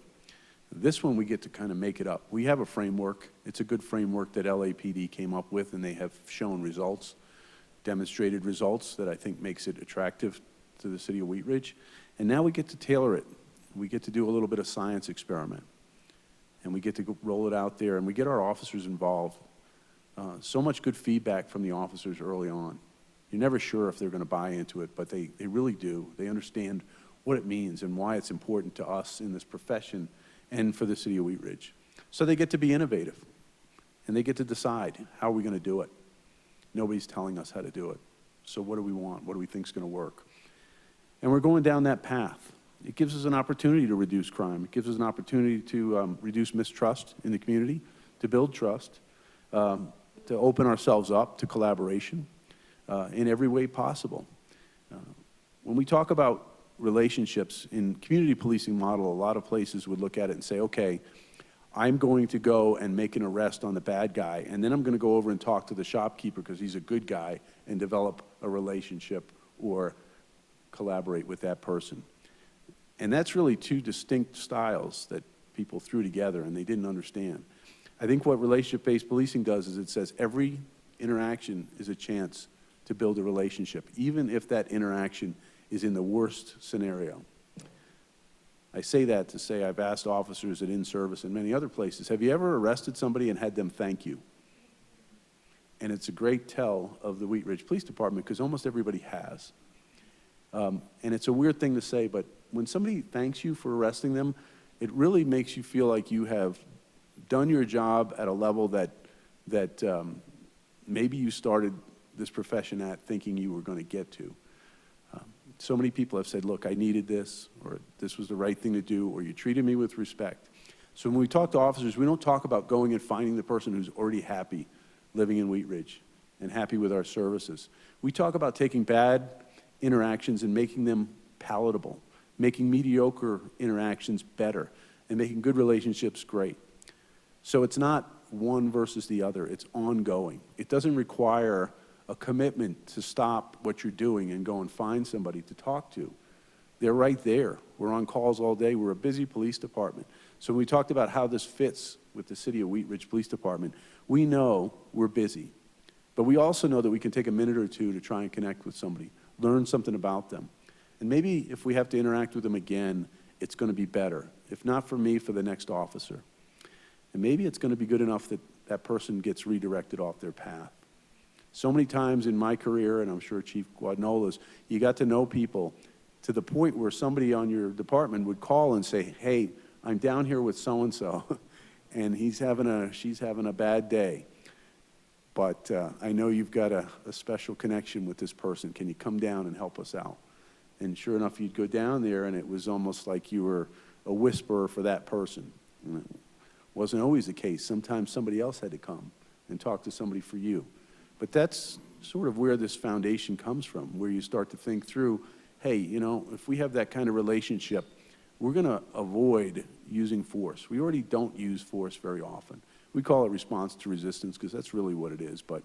This one, we get to kind of make it up. We have a framework. It's a good framework that LAPD came up with, and they have shown results, demonstrated results that I think makes it attractive to the city of Wheat Ridge. And now we get to tailor it. We get to do a little bit of science experiment. And we get to roll it out there, and we get our officers involved. So much good feedback from the officers early on. You're never sure if they're going to buy into it, but they really do. They understand what it means and why it's important to us in this profession and for the city of Wheat Ridge. So they get to be innovative, and they get to decide how are we going to do it. Nobody's telling us how to do it. So what do we want? What do we think is going to work? And we're going down that path. It gives us an opportunity to reduce crime. It gives us an opportunity to reduce mistrust in the community, to build trust, to open ourselves up to collaboration in every way possible. When we talk about relationships in community policing model, a lot of places would look at it and say, okay, I'm going to go and make an arrest on the bad guy, and then I'm going to go over and talk to the shopkeeper because he's a good guy and develop a relationship or collaborate with that person. And that's really two distinct styles that people threw together and they didn't understand. I think what relationship-based policing does is it says every interaction is a chance to build a relationship, even if that interaction is in the worst scenario. I say that to say I've asked officers at in-service and many other places, have you ever arrested somebody and had them thank you? And it's a great tell of the Wheat Ridge Police Department because almost everybody has. And it's a weird thing to say, but when somebody thanks you for arresting them, it really makes you feel like you have done your job at a level that maybe you started this profession at thinking you were going to get to. So many people have said, look, I needed this, or this was the right thing to do, or you treated me with respect. So when we talk to officers, we don't talk about going and finding the person who's already happy living in Wheat Ridge and happy with our services. We talk about taking bad interactions and making them palatable, making mediocre interactions better, and making good relationships great. So it's not one versus the other, it's ongoing. It doesn't require a commitment to stop what you're doing and go and find somebody to talk to. They're right there. We're on calls all day. We're a busy police department. So when we talked about how this fits with the City of Wheat Ridge Police Department, we know we're busy. But we also know that we can take a minute or two to try and connect with somebody, learn something about them. And maybe if we have to interact with them again, it's going to be better. If not for me, for the next officer. And maybe it's going to be good enough that that person gets redirected off their path. So many times in my career, and I'm sure Chief Guadnola's, you got to know people to the point where somebody on your department would call and say, hey, I'm down here with so-and-so, and she's having a bad day. But I know you've got a special connection with this person. Can you come down and help us out? And sure enough, you'd go down there, and it was almost like you were a whisperer for that person. And it wasn't always the case. Sometimes somebody else had to come and talk to somebody for you. But that's sort of where this foundation comes from, where you start to think through, hey, you know, if we have that kind of relationship, we're going to avoid using force. We already don't use force very often. We call it response to resistance because that's really what it is. But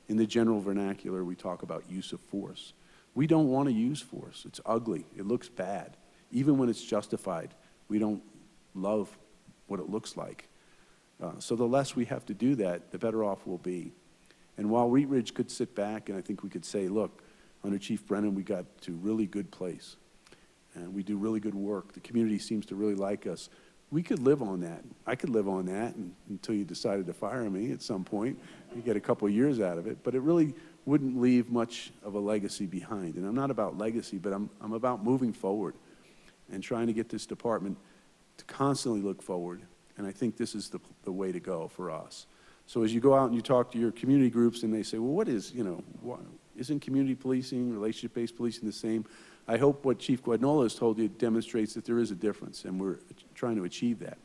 in the general vernacular, we talk about use of force. We don't want to use force. It's ugly. It looks bad. Even when it's justified, we don't love what it looks like. So the less we have to do that, the better off we'll be. And while Wheat Ridge could sit back, and I think we could say, look, under Chief Brennan, we got to a really good place. And we do really good work. The community seems to really like us. We could live on that. I could live on that until you decided to fire me at some point. You get a couple of years out of it. But it really wouldn't leave much of a legacy behind. And I'm not about legacy, but I'm about moving forward and trying to get this department to constantly look forward. And I think this is the way to go for us. So as you go out and you talk to your community groups and they say, well, what is, isn't community policing, relationship-based policing the same? I hope what Chief Guadnola has told you demonstrates that there is a difference, and we're trying to achieve that.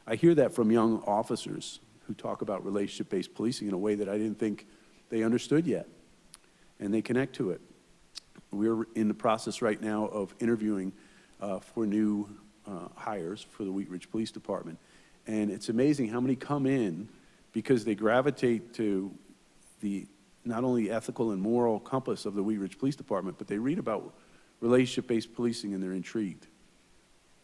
I hear that from young officers who talk about relationship-based policing in a way that I didn't think they understood yet, and they connect to it. We're in the process right now of interviewing for new hires for the Wheat Ridge Police Department, and it's amazing how many come in because they gravitate to the not only ethical and moral compass of the Wheat Ridge Police Department, but they read about relationship-based policing and they're intrigued.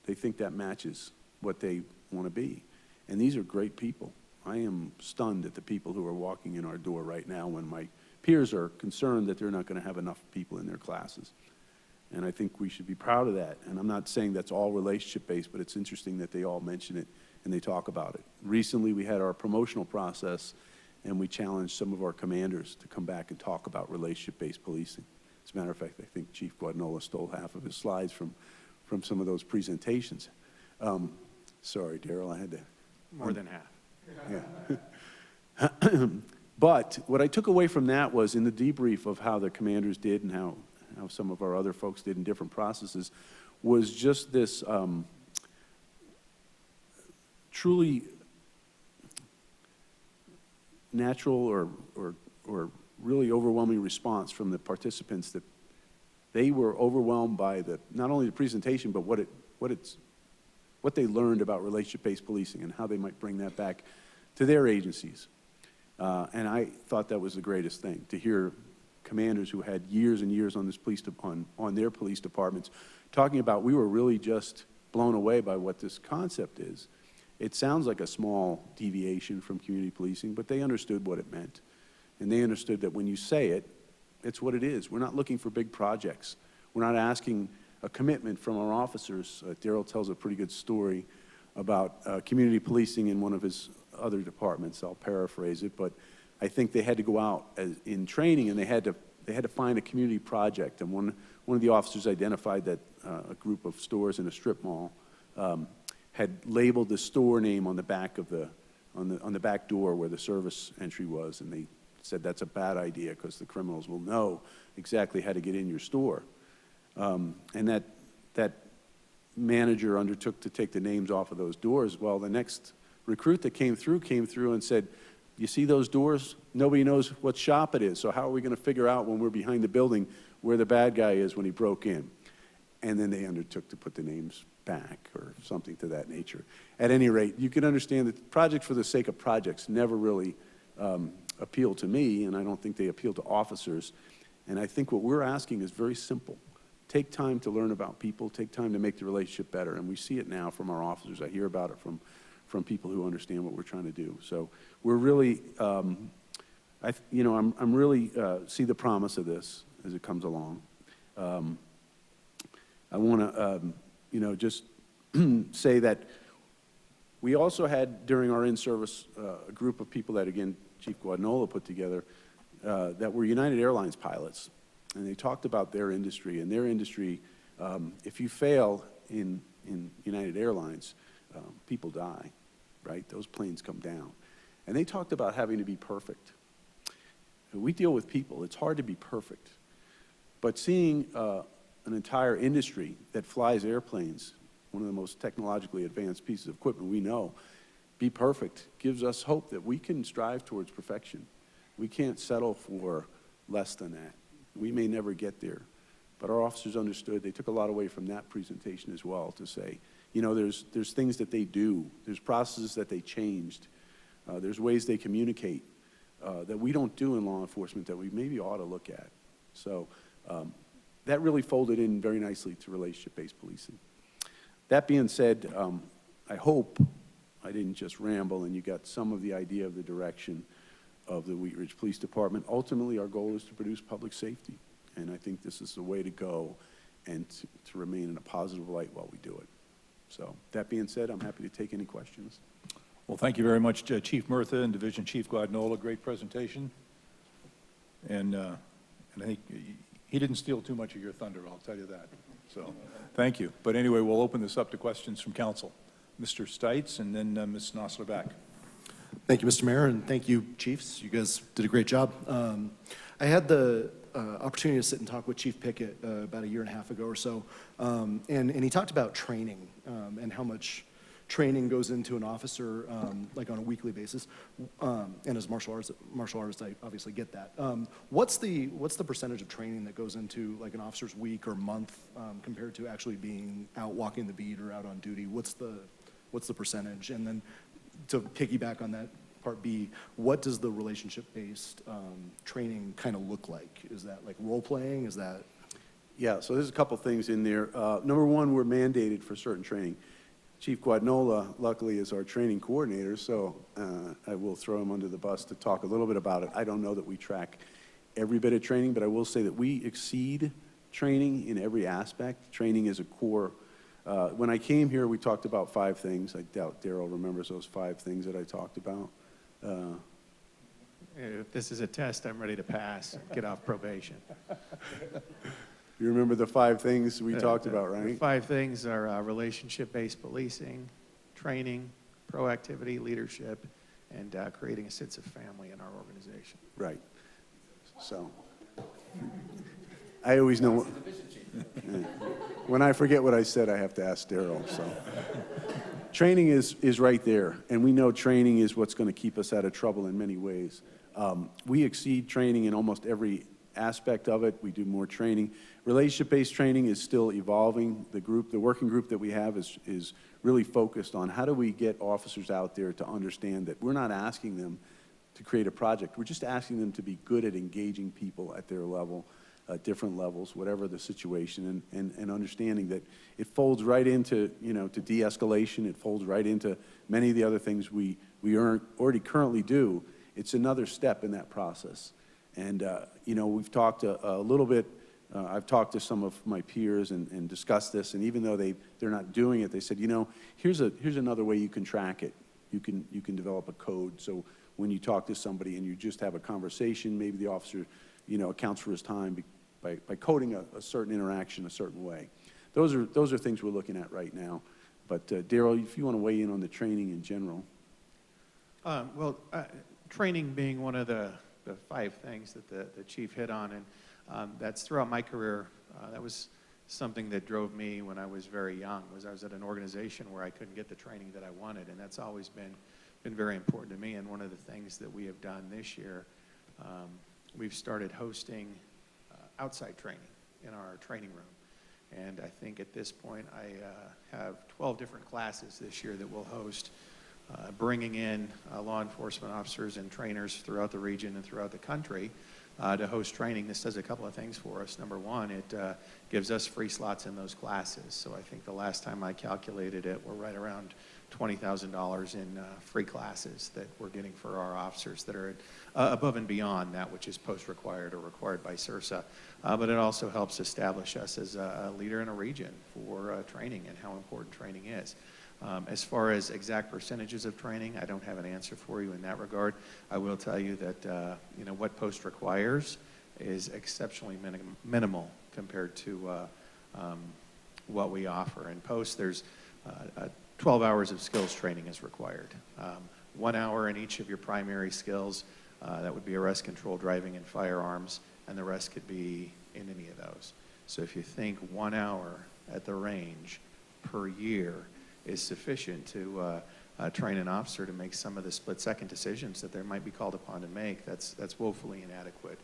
They think that matches what they want to be. And these are great people. I am stunned at the people who are walking in our door right now when my peers are concerned that they're not going to have enough people in their classes. And I think we should be proud of that. And I'm not saying that's all relationship-based, but it's interesting that they all mention it and they talk about it. Recently, we had our promotional process, and we challenged some of our commanders to come back and talk about relationship-based policing. As a matter of fact, I think Chief Guadagnola stole half of his slides from some of those presentations. Sorry, Daryl, I had to. More than half. Yeah. But what I took away from that was in the debrief of how the commanders did and how some of our other folks did in different processes was just this truly natural or really overwhelming response from the participants that they were overwhelmed by not only the presentation, but what they learned about relationship-based policing and how they might bring that back to their agencies. And I thought that was the greatest thing, to hear commanders who had years and years on this on their police departments talking about, we were really just blown away by what this concept is. It sounds like a small deviation from community policing, but they understood what it meant. And they understood that when you say it, it's what it is. We're not looking for big projects. We're not asking a commitment from our officers. Daryl tells a pretty good story about community policing in one of his other departments. I'll paraphrase it, but I think they had to go out in training, and they had to find a community project. And one of the officers identified that a group of stores in a strip mall had labeled the store name on the back of on the back door where the service entry was, and they said that's a bad idea because the criminals will know exactly how to get in your store. And that manager undertook to take the names off of those doors. Well, the next recruit that came through and said, you see those doors? Nobody knows what shop it is, so how are we going to figure out when we're behind the building where the bad guy is when he broke in? And then they undertook to put the names back or something to that nature. At any rate, you can understand that projects for the sake of projects never really appeal to me, and I don't think they appeal to officers. And I think what we're asking is very simple. Take time to learn about people, take time to make the relationship better, and we see it now from our officers. I hear about it from people who understand what we're trying to do. So we're really, I'm really see the promise of this as it comes along. I want to, just say that we also had during our in-service a group of people that, again, Chief Guadagnola put together that were United Airlines pilots. And they talked about their industry. And their industry, if you fail in United Airlines, people die, right? Those planes come down. And they talked about having to be perfect. We deal with people. It's hard to be perfect. But seeing an entire industry that flies airplanes, one of the most technologically advanced pieces of equipment we know, be perfect gives us hope that we can strive towards perfection. We can't settle for less than that. We may never get there, but our officers understood. They took a lot away from that presentation as well to say, there's things that they do, there's processes that they changed, there's ways they communicate that we don't do in law enforcement that we maybe ought to look at. So that really folded in very nicely to relationship-based policing. That being said, I hope I didn't just ramble and you got some of the idea of the direction of the Wheat Ridge Police Department. Ultimately, our goal is to produce public safety, and I think this is the way to go and to remain in a positive light while we do it. So that being said, I'm happy to take any questions. Well, thank you very much, Chief Murtha and Division Chief Guadagnola. Great presentation. And I think he didn't steal too much of your thunder, I'll tell you that. So thank you. But anyway, we'll open this up to questions from council. Mr. Stites and then Ms. Nosler-Back. Thank you, Mr. Mayor, and thank you, chiefs. You guys did a great job. I had the opportunity to sit and talk with Chief Pickett about a year and a half ago or so, and he talked about training and how much training goes into an officer, like on a weekly basis. And as martial artist, I obviously get that. What's the percentage of training that goes into like an officer's week or month compared to actually being out walking the beat or out on duty? What's the percentage? And then to piggyback on that, part B, what does the relationship-based training kind of look like? Is that like role-playing? Is that? Yeah, so there's a couple things in there. Number one, we're mandated for certain training. Chief Guadagnola, luckily, is our training coordinator, so I will throw him under the bus to talk a little bit about it. I don't know that we track every bit of training, but I will say that we exceed training in every aspect. Training is a core. When I came here, we talked about 5 things. I doubt Daryl remembers those 5 things that I talked about. if this is a test, I'm ready to pass, and get off probation. You remember the 5 things we talked about, The right? 5 things are relationship-based policing, training, proactivity, leadership, and creating a sense of family in our organization. Right. So, I always know, when I forget what I said, I have to ask Daryl, so. Training is right there, and we know training is what's going to keep us out of trouble in many ways. We exceed training in almost every aspect of it. We do more training. Relationship-based training is still evolving. The working group that we have is really focused on how do we get officers out there to understand that we're not asking them to create a project. We're just asking them to be good at engaging people at their level, different levels, whatever the situation, and understanding that it folds right into, to de-escalation. It folds right into many of the other things we already currently do. It's another step in that process. And, we've talked a little bit, I've talked to some of my peers and discussed this, and even though they're not doing it, they said, here's another way you can track it. You can develop a code. So when you talk to somebody and you just have a conversation, maybe the officer, accounts for his time by coding a certain interaction a certain way. Those are things we're looking at right now. But Daryl, if you want to weigh in on the training in general. Training being one of the 5 things that the chief hit on, and that's throughout my career. That was something that drove me when I was very young. I was at an organization where I couldn't get the training that I wanted, and that's always been very important to me. And one of the things that we have done this year, we've started hosting outside training in our training room. And I think at this point I have 12 different classes this year that we'll host, bringing in law enforcement officers and trainers throughout the region and throughout the country to host training. This does a couple of things for us. Number one, it gives us free slots in those classes. So I think the last time I calculated it, we're right around $20,000 in free classes that we're getting for our officers that are above and beyond that which is post-required or required by CIRSA. But it also helps establish us as a leader in a region for training and how important training is. As far as exact percentages of training, I don't have an answer for you in that regard. I will tell you that what post requires is exceptionally minimal compared to what we offer. In post, there's 12 hours of skills training is required. 1 hour in each of your primary skills. That would be arrest control, driving, and firearms, and the rest could be in any of those. So if you think 1 hour at the range per year is sufficient to train an officer to make some of the split-second decisions that they might be called upon to make, that's woefully inadequate.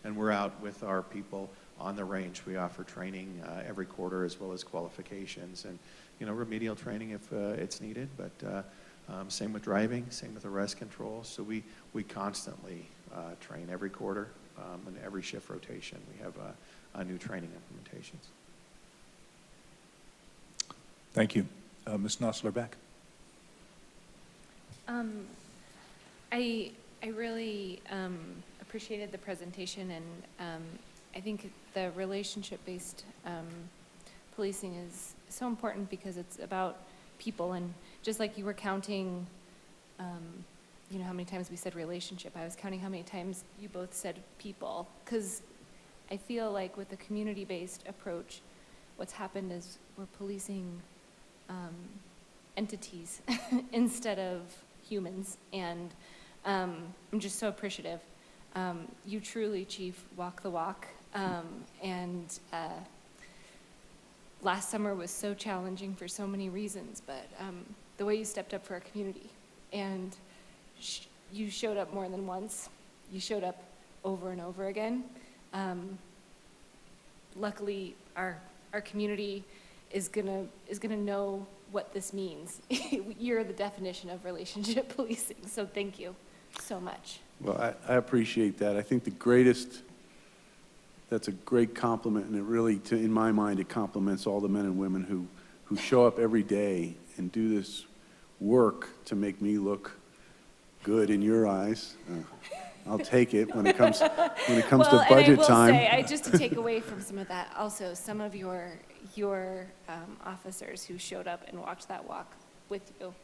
And we're out with our people on the range. We offer training every quarter as well as qualifications and remedial training if it's needed, but same with driving, same with arrest control. So we constantly train every quarter and every shift rotation. We have new training implementations. Thank you. Ms. Nosler-Beck. I really appreciated the presentation, and I think the relationship-based policing is so important because it's about people. And just like you were counting, how many times we said relationship, I was counting how many times you both said people, because I feel like with the community-based approach, what's happened is we're policing entities instead of humans, and I'm just so appreciative. You truly, Chief, walk the walk, and last summer was so challenging for so many reasons, but the way you stepped up for our community, and you showed up more than once. You showed up over and over again. Luckily, our community is gonna know what this means. You're the definition of relationship policing, so thank you so much. Well, I appreciate that. I think that's a great compliment, and it really, in my mind, it compliments all the men and women who show up every day and do this work to make me look good in your eyes. I'll take it when it comes to budget time. Well, and I will say, just to take away from some of that, also some of your officers who showed up and walked that walk with you,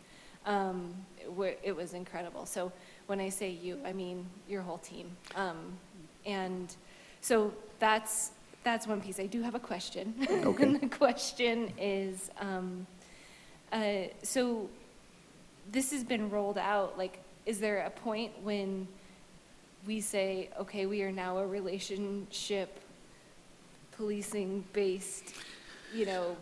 it was incredible. So when I say you, I mean your whole team. And so that's one piece. I do have a question. Okay. And the question is, so this has been rolled out, like, is there a point when we say, okay, we are now a relationship policing based, you know,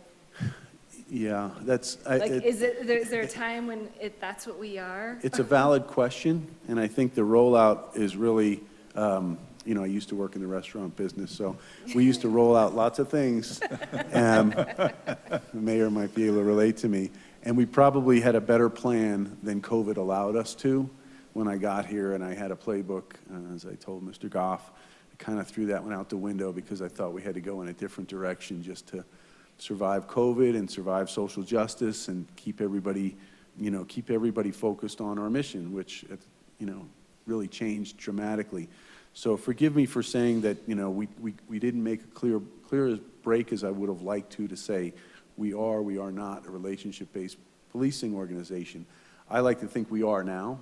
Yeah, that's, like, is there a time when that's what we are? it's a valid question, and I think the rollout is really, you know, I used to work in the restaurant business, so we used to roll out lots of things. The mayor might be able to relate to me. And we probably had a better plan than COVID allowed us to when I got here, and I had a playbook, as I told Mr. Goff. I kind of threw that one out the window because I thought we had to go in a different direction just to survive COVID and survive social justice and keep everybody, you know, keep everybody focused on our mission, which, you know, really changed dramatically. So forgive me for saying that, you know, we didn't make a clear break as I would have liked to say we are not a relationship-based policing organization. I like to think we are now,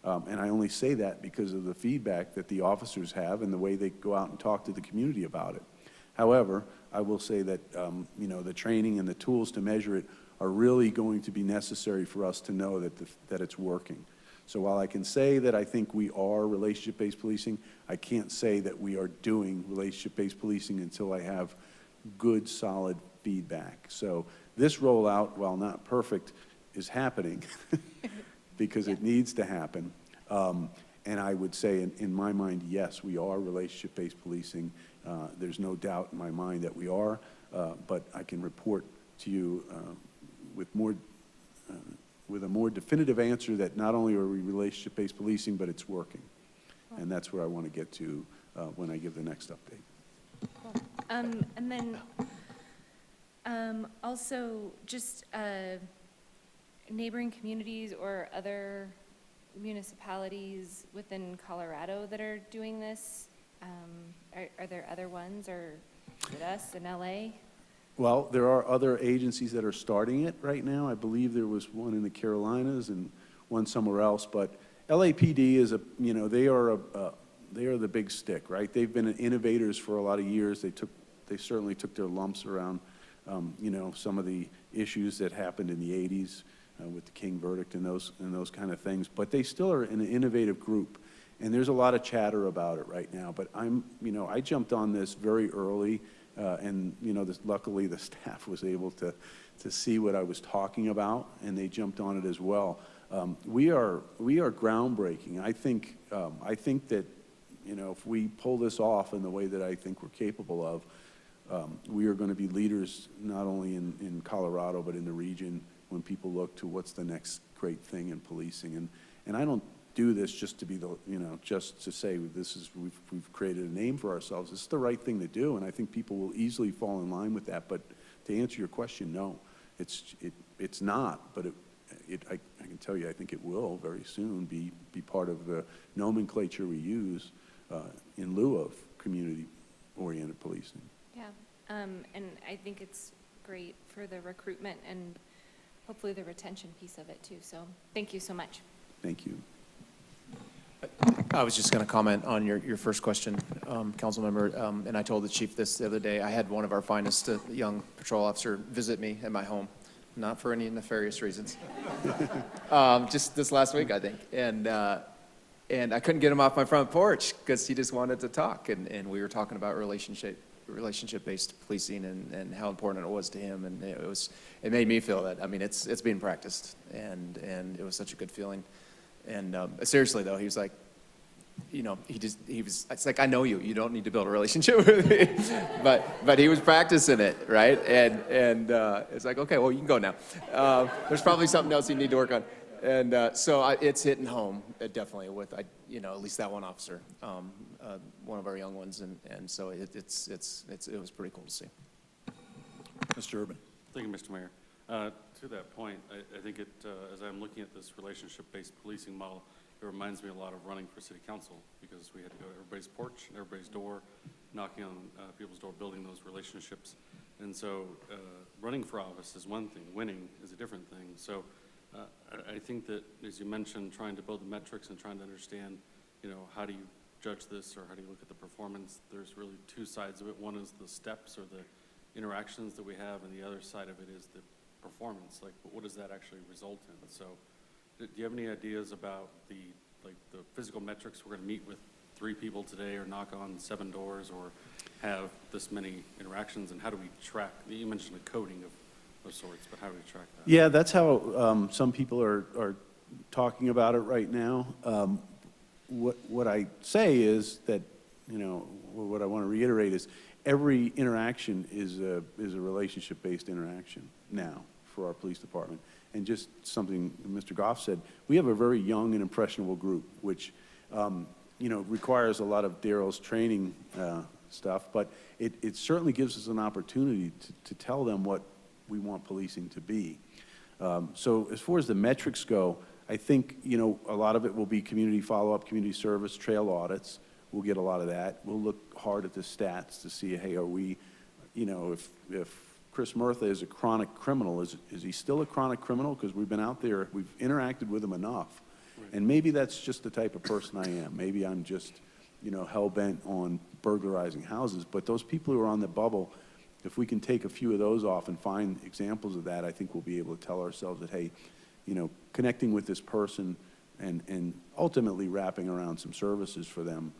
and I only say that because of the feedback that the officers have and the way they go out and talk to the community about it. However, I will say that, you know, the training and the tools to measure it are really going to be necessary for us to know that it's working. So while I can say that I think we are relationship-based policing, I can't say that we are doing relationship-based policing until I have good, solid feedback. So this rollout, while not perfect, is happening because it needs to happen. And I would say, in my mind, yes, we are relationship-based policing. There's no doubt in my mind that we are, but I can report to you with a more definitive answer that not only are we relationship-based policing, but it's working. And that's where I want to get to when I give the next update. And then also just neighboring communities or other municipalities within Colorado that are doing this? Are there other ones, or is it us in LA? Well, there are other agencies that are starting it right now. I believe there was one in the Carolinas and one somewhere else, but LAPD is you know, they are the big stick, right? They've been innovators for a lot of years. They certainly took their lumps around, you know, some of the issues that happened in the 80s with the King verdict and those kind of things. But they still are an innovative group, and there's a lot of chatter about it right now. But you know, I jumped on this very early, and you know, luckily the staff was able to see what I was talking about, and they jumped on it as well. We are groundbreaking. I think that, you know, if we pull this off in the way that I think we're capable of, we are going to be leaders not only in Colorado but in the region when people look to what's the next great thing in policing. And I don't do this just to be the, you know, just to say we've created a name for ourselves. It's the right thing to do, and I think people will easily fall in line with that. But to answer your question, no, it's not. But I can tell you, I think it will very soon be part of the nomenclature we use in lieu of community-oriented policing. Yeah, and I think it's great for the recruitment and hopefully the retention piece of it too. So thank you so much. Thank you. I was just going to comment on your first question, council member, and I told the chief this the other day. I had one of our finest young patrol officer visit me at my home, not for any nefarious reasons, just this last week, I think. And I couldn't get him off my front porch because he just wanted to talk, and we were talking about relationship-based policing and how important it was to him, and it made me feel that. I mean, it's being practiced, and it was such a good feeling. And seriously though, he was like, you know, it's like, I know you. You don't need to build a relationship with me, but he was practicing it, right? And it's like, okay, well, you can go now. There's probably something else you need to work on. And so it's hitting home, definitely, with, you know, at least that one officer, one of our young ones, and so it was pretty cool to see. Mr. Urban. Thank you, Mr. Mayor. To that point, I think as I'm looking at this relationship-based policing model, it reminds me a lot of running for city council, because we had to go to everybody's porch and everybody's door, knocking on people's door, building those relationships. And so running for office is one thing, winning is a different thing. So I think that, as you mentioned, trying to build the metrics and trying to understand, how do you judge this or how do you look at the performance, there's really two sides of it. One is the steps or the interactions that we have, and the other side of it is the performance. Like, what does that actually result in? So do you have any ideas about the physical metrics? We're going to meet with 3 people today or knock on 7 doors or have this many interactions, and how do we track? You mentioned a coding of sorts, but how do we track that? Yeah, that's how some people are talking about it right now. What I say is that, what I want to reiterate is every interaction is a relationship-based interaction now for our police department. And just something Mr. Goff said, we have a very young and impressionable group, which, requires a lot of Daryl's training stuff, but it certainly gives us an opportunity to tell them what we want policing to be. So as far as the metrics go, I think, a lot of it will be community follow-up, community service, trail audits. We'll get a lot of that. We'll look hard at the stats to see, hey, are we, if Chris Murtha is a chronic criminal, is he still a chronic criminal? Because we've been out there, we've interacted with him enough. Right. And maybe that's just the type of person I am. Maybe I'm just, hell-bent on burglarizing houses. But those people who are on the bubble, if we can take a few of those off and find examples of that, I think we'll be able to tell ourselves that, hey, connecting with this person and ultimately wrapping around some services for them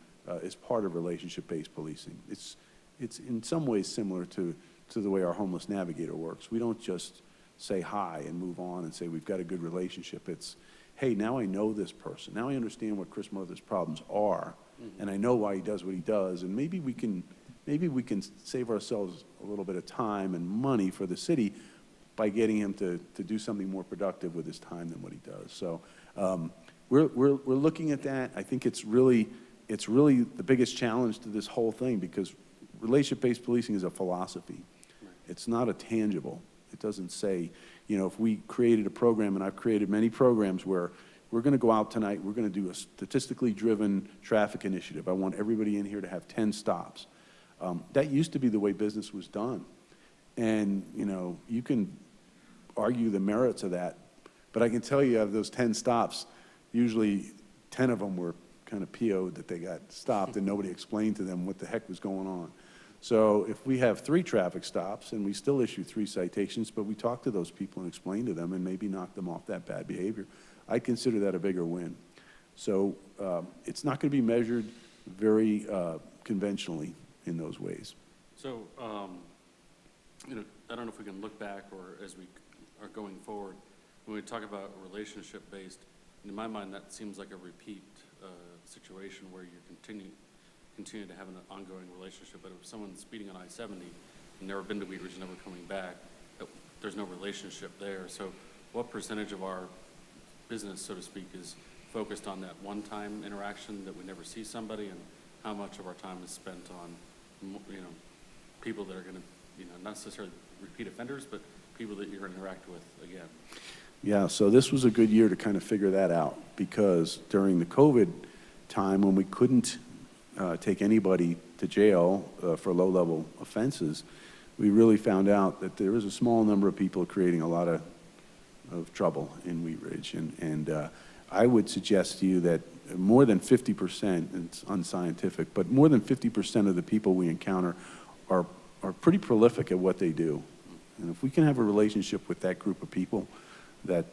is part of relationship-based policing. It's in some ways similar to the way our homeless navigator works. We don't just say hi and move on and say we've got a good relationship. It's, hey, now I know this person. Now I understand what Chris Murtha's problems are, and I know why he does what he does, and maybe we can save ourselves a little bit of time and money for the city by getting him to do something more productive with his time than what he does. So we're looking at that. I think it's really the biggest challenge to this whole thing, because relationship-based policing is a philosophy. It's not a tangible. It doesn't say, if we created a program, and I've created many programs where we're going to go out tonight, we're going to do a statistically driven traffic initiative. I want everybody in here to have 10 stops. That used to be the way business was done. And, you can argue the merits of that, but I can tell you of those 10 stops, usually 10 of them were kind of PO'd that they got stopped and nobody explained to them what the heck was going on. So if we have 3 traffic stops and we still issue 3 citations, but we talk to those people and explain to them and maybe knock them off that bad behavior, I consider that a bigger win. So it's not going to be measured very conventionally in those ways. So, I don't know if we can look back or as we are going forward, when we talk about relationship-based, in my mind, that seems like a repeat situation where you continue to have an ongoing relationship. But if someone's speeding on I-70 and never been to Wheat Ridge, never coming back, there's no relationship there. So what percentage of our business, so to speak, is focused on that one-time interaction that we never see somebody, and how much of our time is spent on, people that are going to, not necessarily repeat offenders, but people that you're going to interact with again? Yeah, so this was a good year to kind of figure that out, because during the COVID time, when we couldn't take anybody to jail for low-level offenses, we really found out that there was a small number of people creating a lot of trouble in Wheat Ridge. And I would suggest to you that more than 50%, and it's unscientific, but more than 50% of the people we encounter are pretty prolific at what they do. And if we can have a relationship with that group of people that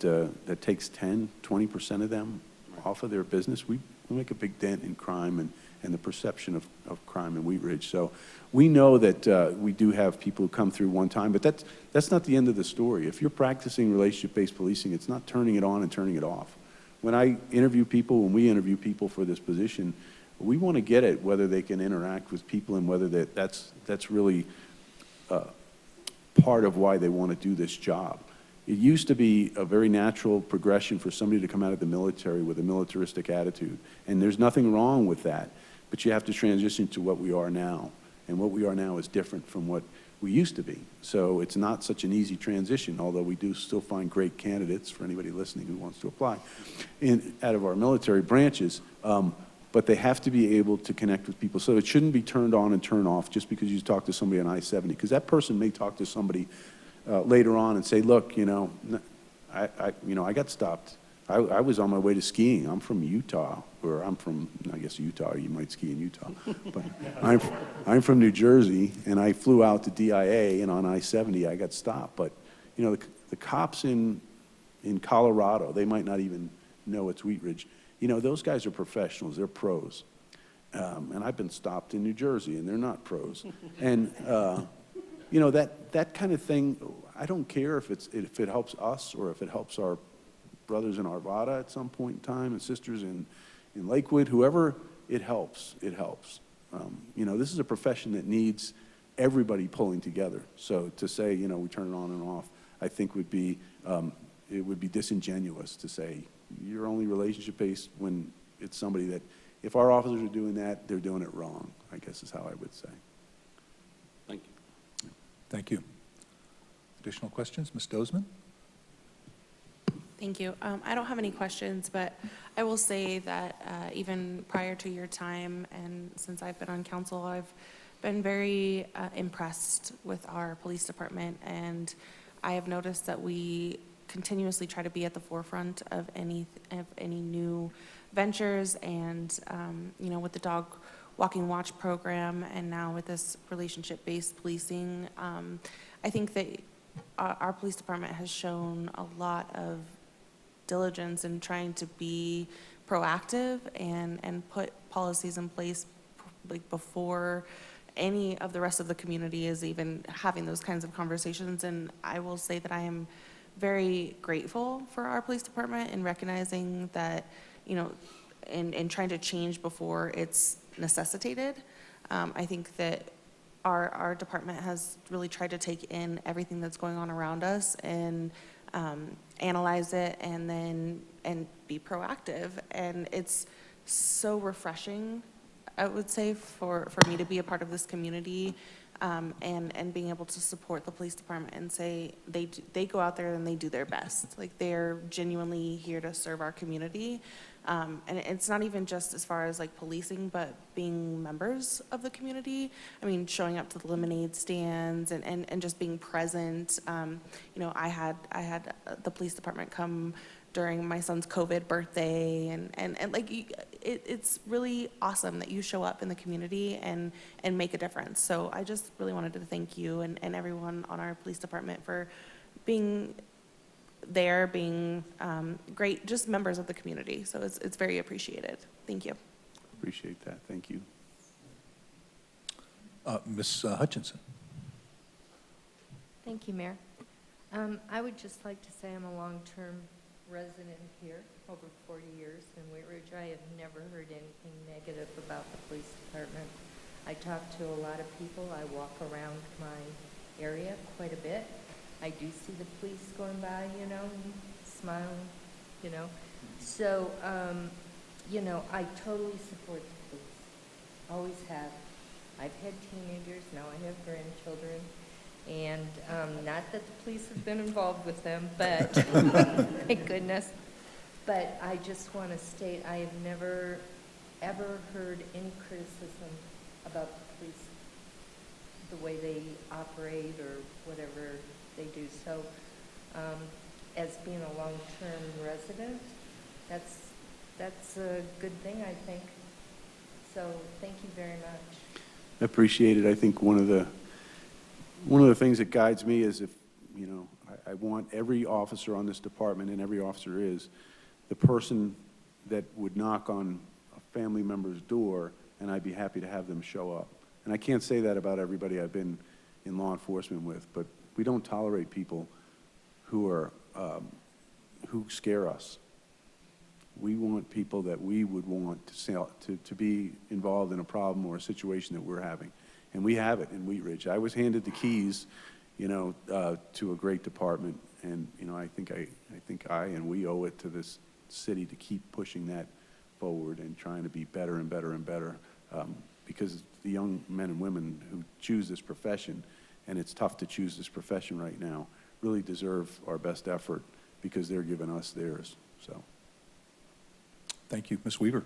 takes 10, 20% of them off of their business, we make a big dent in crime and the perception of crime in Wheat Ridge. So we know that we do have people who come through one time, but that's not the end of the story. If you're practicing relationship-based policing, it's not turning it on and turning it off. When we interview people for this position, we want to get at whether they can interact with people and whether that's really part of why they want to do this job. It used to be a very natural progression for somebody to come out of the military with a militaristic attitude, and there's nothing wrong with that, but you have to transition to what we are now, and what we are now is different from what we used to be. So it's not such an easy transition, although we do still find great candidates for anybody listening who wants to apply out of our military branches, but they have to be able to connect with people. So it shouldn't be turned on and turned off just because you talk to somebody on I-70, because that person may talk to somebody later on and say, look, I got stopped. I was on my way to skiing. I'm from Utah, or I'm from, I guess Utah, you might ski in Utah. But I'm from New Jersey, and I flew out to DIA, and on I-70 I got stopped. But, the cops in Colorado, they might not even know it's Wheat Ridge. Those guys are professionals. They're pros. And I've been stopped in New Jersey, and they're not pros. And, that kind of thing, I don't care if it helps us or if it helps our brothers in Arvada at some point in time and sisters in Lakewood, whoever it helps, it helps. This is a profession that needs everybody pulling together. So to say, we turn it on and off, I think it would be disingenuous to say you're only relationship-based when it's somebody that, if our officers are doing that, they're doing it wrong, I guess is how I would say. Thank you. Thank you. Additional questions? Ms. Dozeman? Thank you. I don't have any questions, but I will say that even prior to your time and since I've been on council, I've been very impressed with our police department, and I have noticed that we continuously try to be at the forefront of any new ventures, and with the dog walking watch program, and now with this relationship-based policing, I think that our police department has shown a lot of diligence in trying to be proactive and put policies in place before any of the rest of the community is even having those kinds of conversations. And I will say that I am very grateful for our police department in recognizing that, in trying to change before it's necessitated. I think that our department has really tried to take in everything that's going on around us and analyze it and be proactive. And it's so refreshing, I would say, for me to be a part of this community, and being able to support the police department and say they go out there and they do their best. Like, they're genuinely here to serve our community. And it's not even just as far as like policing, but being members of the community. I mean, showing up to the lemonade stands and just being present. I had the police department come during my son's COVID birthday, and like, it's really awesome that you show up in the community and make a difference. So I just really wanted to thank you and everyone on our police department for being there, being great, just members of the community. So it's very appreciated. Thank you. Appreciate that. Thank you. Ms. Hutchinson? Thank you, Mayor. I would just like to say I'm a long-term resident here, over 40 years in Wheat Ridge. I have never heard anything negative about the police department. I talk to a lot of people. I walk around my area quite a bit. I do see the police going by, smiling, So, I totally support the police. Always have. I've had teenagers, now I have grandchildren. And not that the police have been involved with them, but thank goodness. But I just want to state, I have never, ever heard any criticism about the police, the way they operate or whatever they do. So as being a long-term resident, that's a good thing, I think. So thank you very much. I appreciate it. I think one of the things that guides me is I want every officer on this department, and every officer is the person that would knock on a family member's door, and I'd be happy to have them show up. And I can't say that about everybody I've been in law enforcement with, but we don't tolerate people who scare us. We want people that we would want to be involved in a problem or a situation that we're having. And we have it in Wheat Ridge. I was handed the keys, to a great department, and I think I and we owe it to this city to keep pushing that forward and trying to be better and better and better, because the young men and women who choose this profession, and it's tough to choose this profession right now, really deserve our best effort because they're giving us theirs. So, Thank you. Ms. Weaver?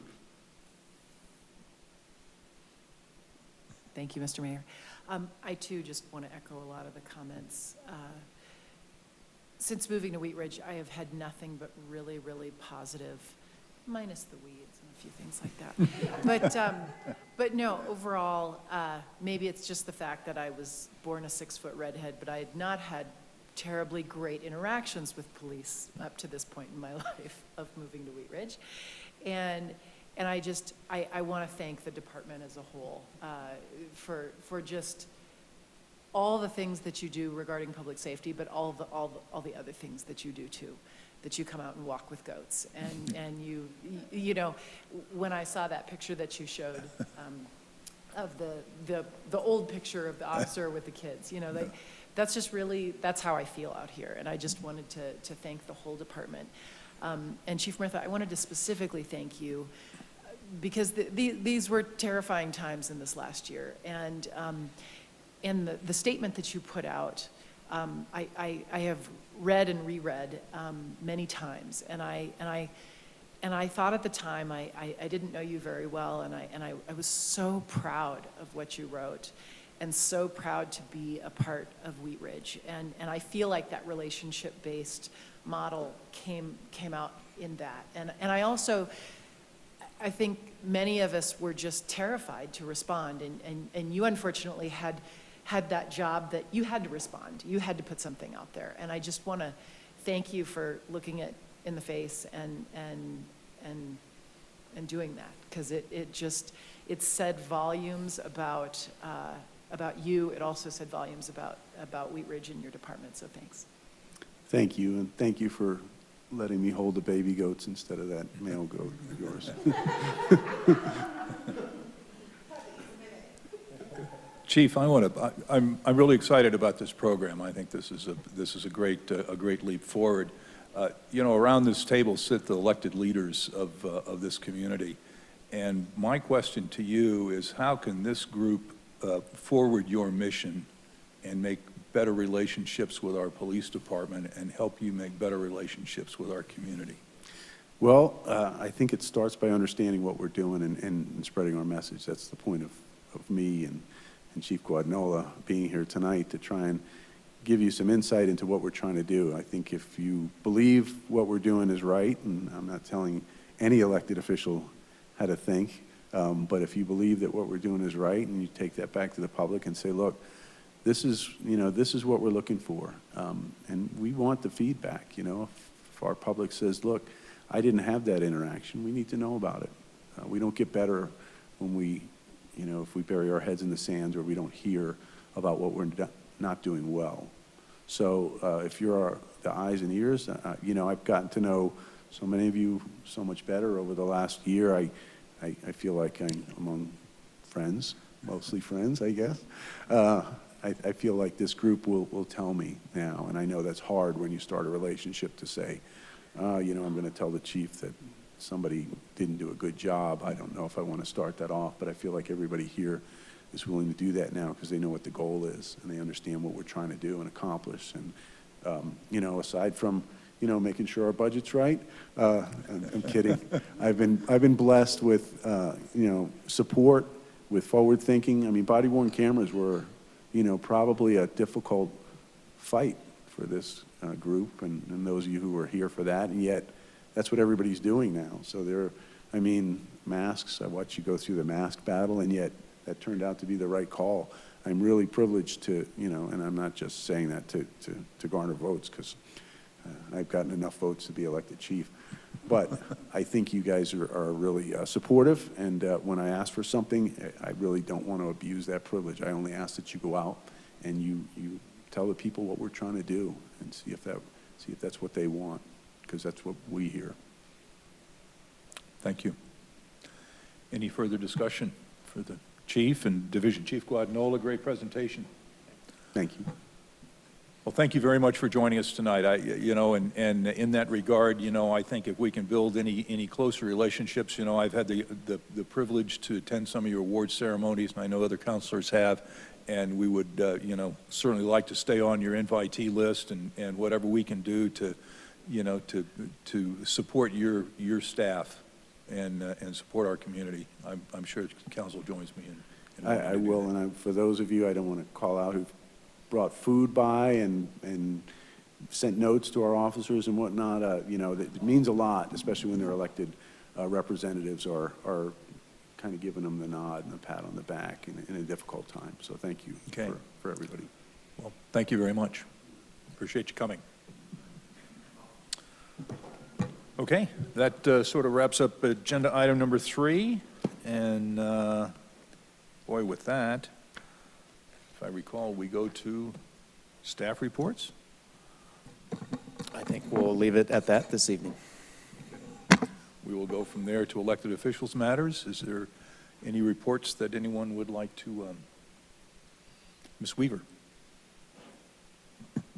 Thank you, Mr. Mayor. I, too, just want to echo a lot of the comments. since moving to Wheat Ridge, I have had nothing but really, really positive, minus the weeds and a few things like that. But no, overall, maybe it's just the fact that I was born a 6-foot redhead, but I had not had terribly great interactions with police up to this point in my life of moving to Wheat Ridge. And I want to thank the department as a whole for just all the things that you do regarding public safety, but all the other things that you do too, that you come out and walk with goats. And you know, when I saw that picture that you showed of the old picture of the officer with the kids, you know, that's just really, that's how I feel out here. And I just wanted to thank the whole department. And Chief Murtha, I wanted to specifically thank you because these were terrifying times in this last year. And the statement that you put out, I have read and reread many times, and I thought at the time I didn't know you very well, and I was so proud of what you wrote, and so proud to be a part of Wheat Ridge, and I feel like that relationship-based model came out in that, and I think many of us were just terrified to respond, and you unfortunately had that job that you had to respond. You had to put something out there. And I just want to thank you for looking it in the face and doing that, because it said volumes about you. It also said volumes about Wheat Ridge and your department, so thanks. Thank you, and thank you for letting me hold the baby goats instead of that male goat of yours. Chief, I'm really excited about this program. I think this is a great leap forward. You know, around this table sit the elected leaders of this community, and my question to you is, how can this group forward your mission and make better relationships with our police department and help you make better relationships with our community? Well, I think it starts by understanding what we're doing and spreading our message. That's the point of me and Chief Guadagnola being here tonight, to try and give you some insight into what we're trying to do. I think if you believe what we're doing is right, and I'm not telling any elected official how to think, but if you believe that what we're doing is right, and you take that back to the public and say, look, this is what we're looking for, and we want the feedback. You know, if our public says, look, I didn't have that interaction, we need to know about it. We don't get better when if we bury our heads in the sand or we don't hear about what we're not doing well. So if you're the eyes and ears, I've gotten to know so many of you so much better over the last year. I feel like I'm among friends, mostly friends, I guess. I feel like this group will tell me now, and I know that's hard when you start a relationship to say, I'm going to tell the chief that somebody didn't do a good job. I don't know if I want to start that off, but I feel like everybody here is willing to do that now because they know what the goal is and they understand what we're trying to do and accomplish. And, aside from, making sure our budget's right, I'm kidding. I've been blessed with, support, with forward thinking. I mean, body-worn cameras were, probably a difficult fight for this group and those of you who were here for that, and yet that's what everybody's doing now. So masks, I watched you go through the mask battle, and yet that turned out to be the right call. I'm really privileged to, and I'm not just saying that to garner votes, because I've gotten enough votes to be elected chief. But I think you guys are really supportive, and when I ask for something, I really don't want to abuse that privilege. I only ask that you go out and you tell the people what we're trying to do and see if that's what they want, because that's what we hear. Thank you. Any further discussion for the chief and Division Chief Guadagnola? Great presentation. Thank you. Well, thank you very much for joining us tonight. And in that regard, I think if we can build any closer relationships, I've had the privilege to attend some of your award ceremonies, and I know other counselors have, and we would, certainly like to stay on your invitee list, and whatever we can do to support your staff and support our community. I'm sure council joins me in I will, and for those of you I don't want to call out who've brought food by and sent notes to our officers and whatnot. You know, it means a lot, especially when their elected representatives are kind of giving them the nod and the pat on the back in a difficult time. So thank you Okay. for everybody. Well, thank you very much. Appreciate you coming. Okay, that sort of wraps up agenda item number 3. And boy, with that, if I recall, we go to staff reports. I think we'll leave it at that this evening. We will go from there to elected officials matters. Is there any reports that anyone would like to, Ms. Weaver?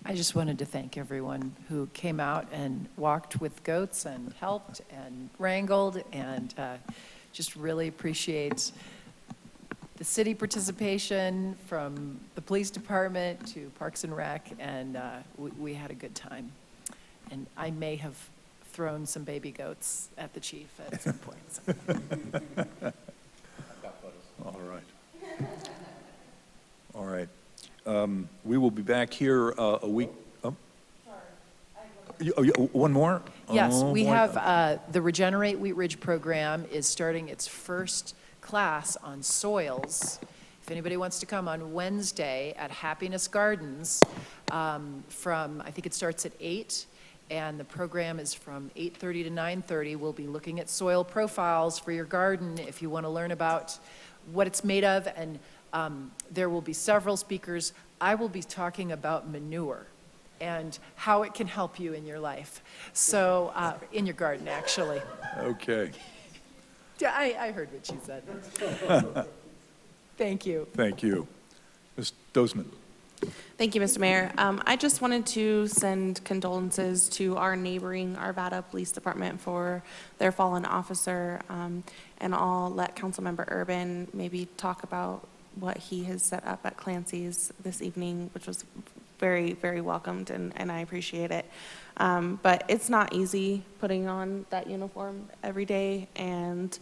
I just wanted to thank everyone who came out and walked with goats and helped and wrangled, and just really appreciate the city participation, from the police department to Parks and Rec, and we had a good time. And I may have thrown some baby goats at the chief at some points. All right. All right. We will be back here a week. Oh. One more? Yes, Oh, we boy. have, the Regenerate Wheat Ridge program is starting its first class on soils. If anybody wants to come on Wednesday at Happiness Gardens, from, I think it starts at 8, and the program is from 8:30 to 9:30. We'll be looking at soil profiles for your garden if you want to learn about what it's made of, and there will be several speakers. I will be talking about manure and how it can help you in your life. So, in your garden, actually. Okay, Yeah, I heard what you said. Thank you. thank you. Ms. Dozman. Thank you, Mr. Mayor. I just wanted to send condolences to our neighboring Arvada Police Department for their fallen officer, and I'll let Councilmember Urban maybe talk about what he has set up at Clancy's this evening, which was very, very welcomed, and I appreciate it. But it's not easy putting on that uniform every day, and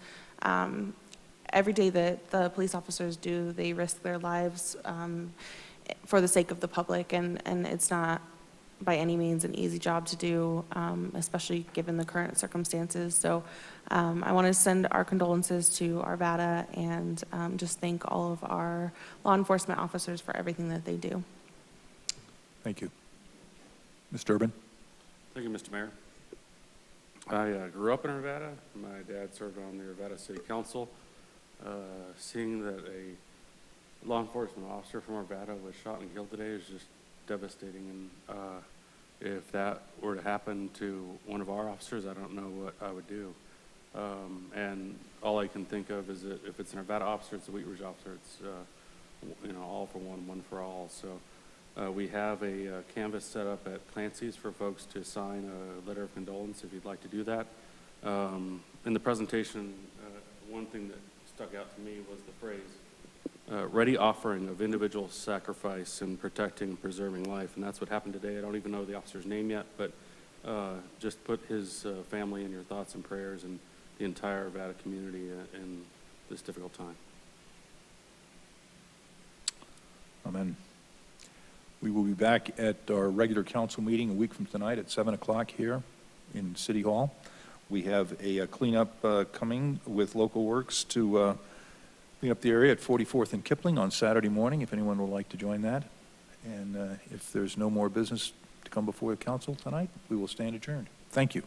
every day that the police officers do, they risk their lives for the sake of the public, and it's not by any means an easy job to do, especially given the current circumstances. So I want to send our condolences to Arvada, and just thank all of our law enforcement officers for everything that they do. Thank you. Mr. Urban? Thank you, Mr. Mayor. I grew up in Arvada. My dad served on the Arvada City Council. Seeing that a law enforcement officer from Arvada was shot and killed today is just devastating. And if that were to happen to one of our officers, I don't know what I would do. And all I can think of is that if it's an Arvada officer, it's a Wheat Ridge officer. It's all for one, one for all. So we have a canvas set up at Clancy's for folks to sign a letter of condolence if you'd like to do that. In the presentation, one thing that stuck out to me was the phrase, ready offering of individual sacrifice in protecting and preserving life. And that's what happened today. I don't even know the officer's name yet, but just put his family in your thoughts and prayers, and the entire Arvada community in this difficult time. Amen. We will be back at our regular council meeting a week from tonight at 7 o'clock here in City Hall. We have a cleanup coming with Local Works to clean up the area at 44th and Kipling on Saturday morning, if anyone would like to join that. And if there's no more business to come before the council tonight, we will stand adjourned. Thank you.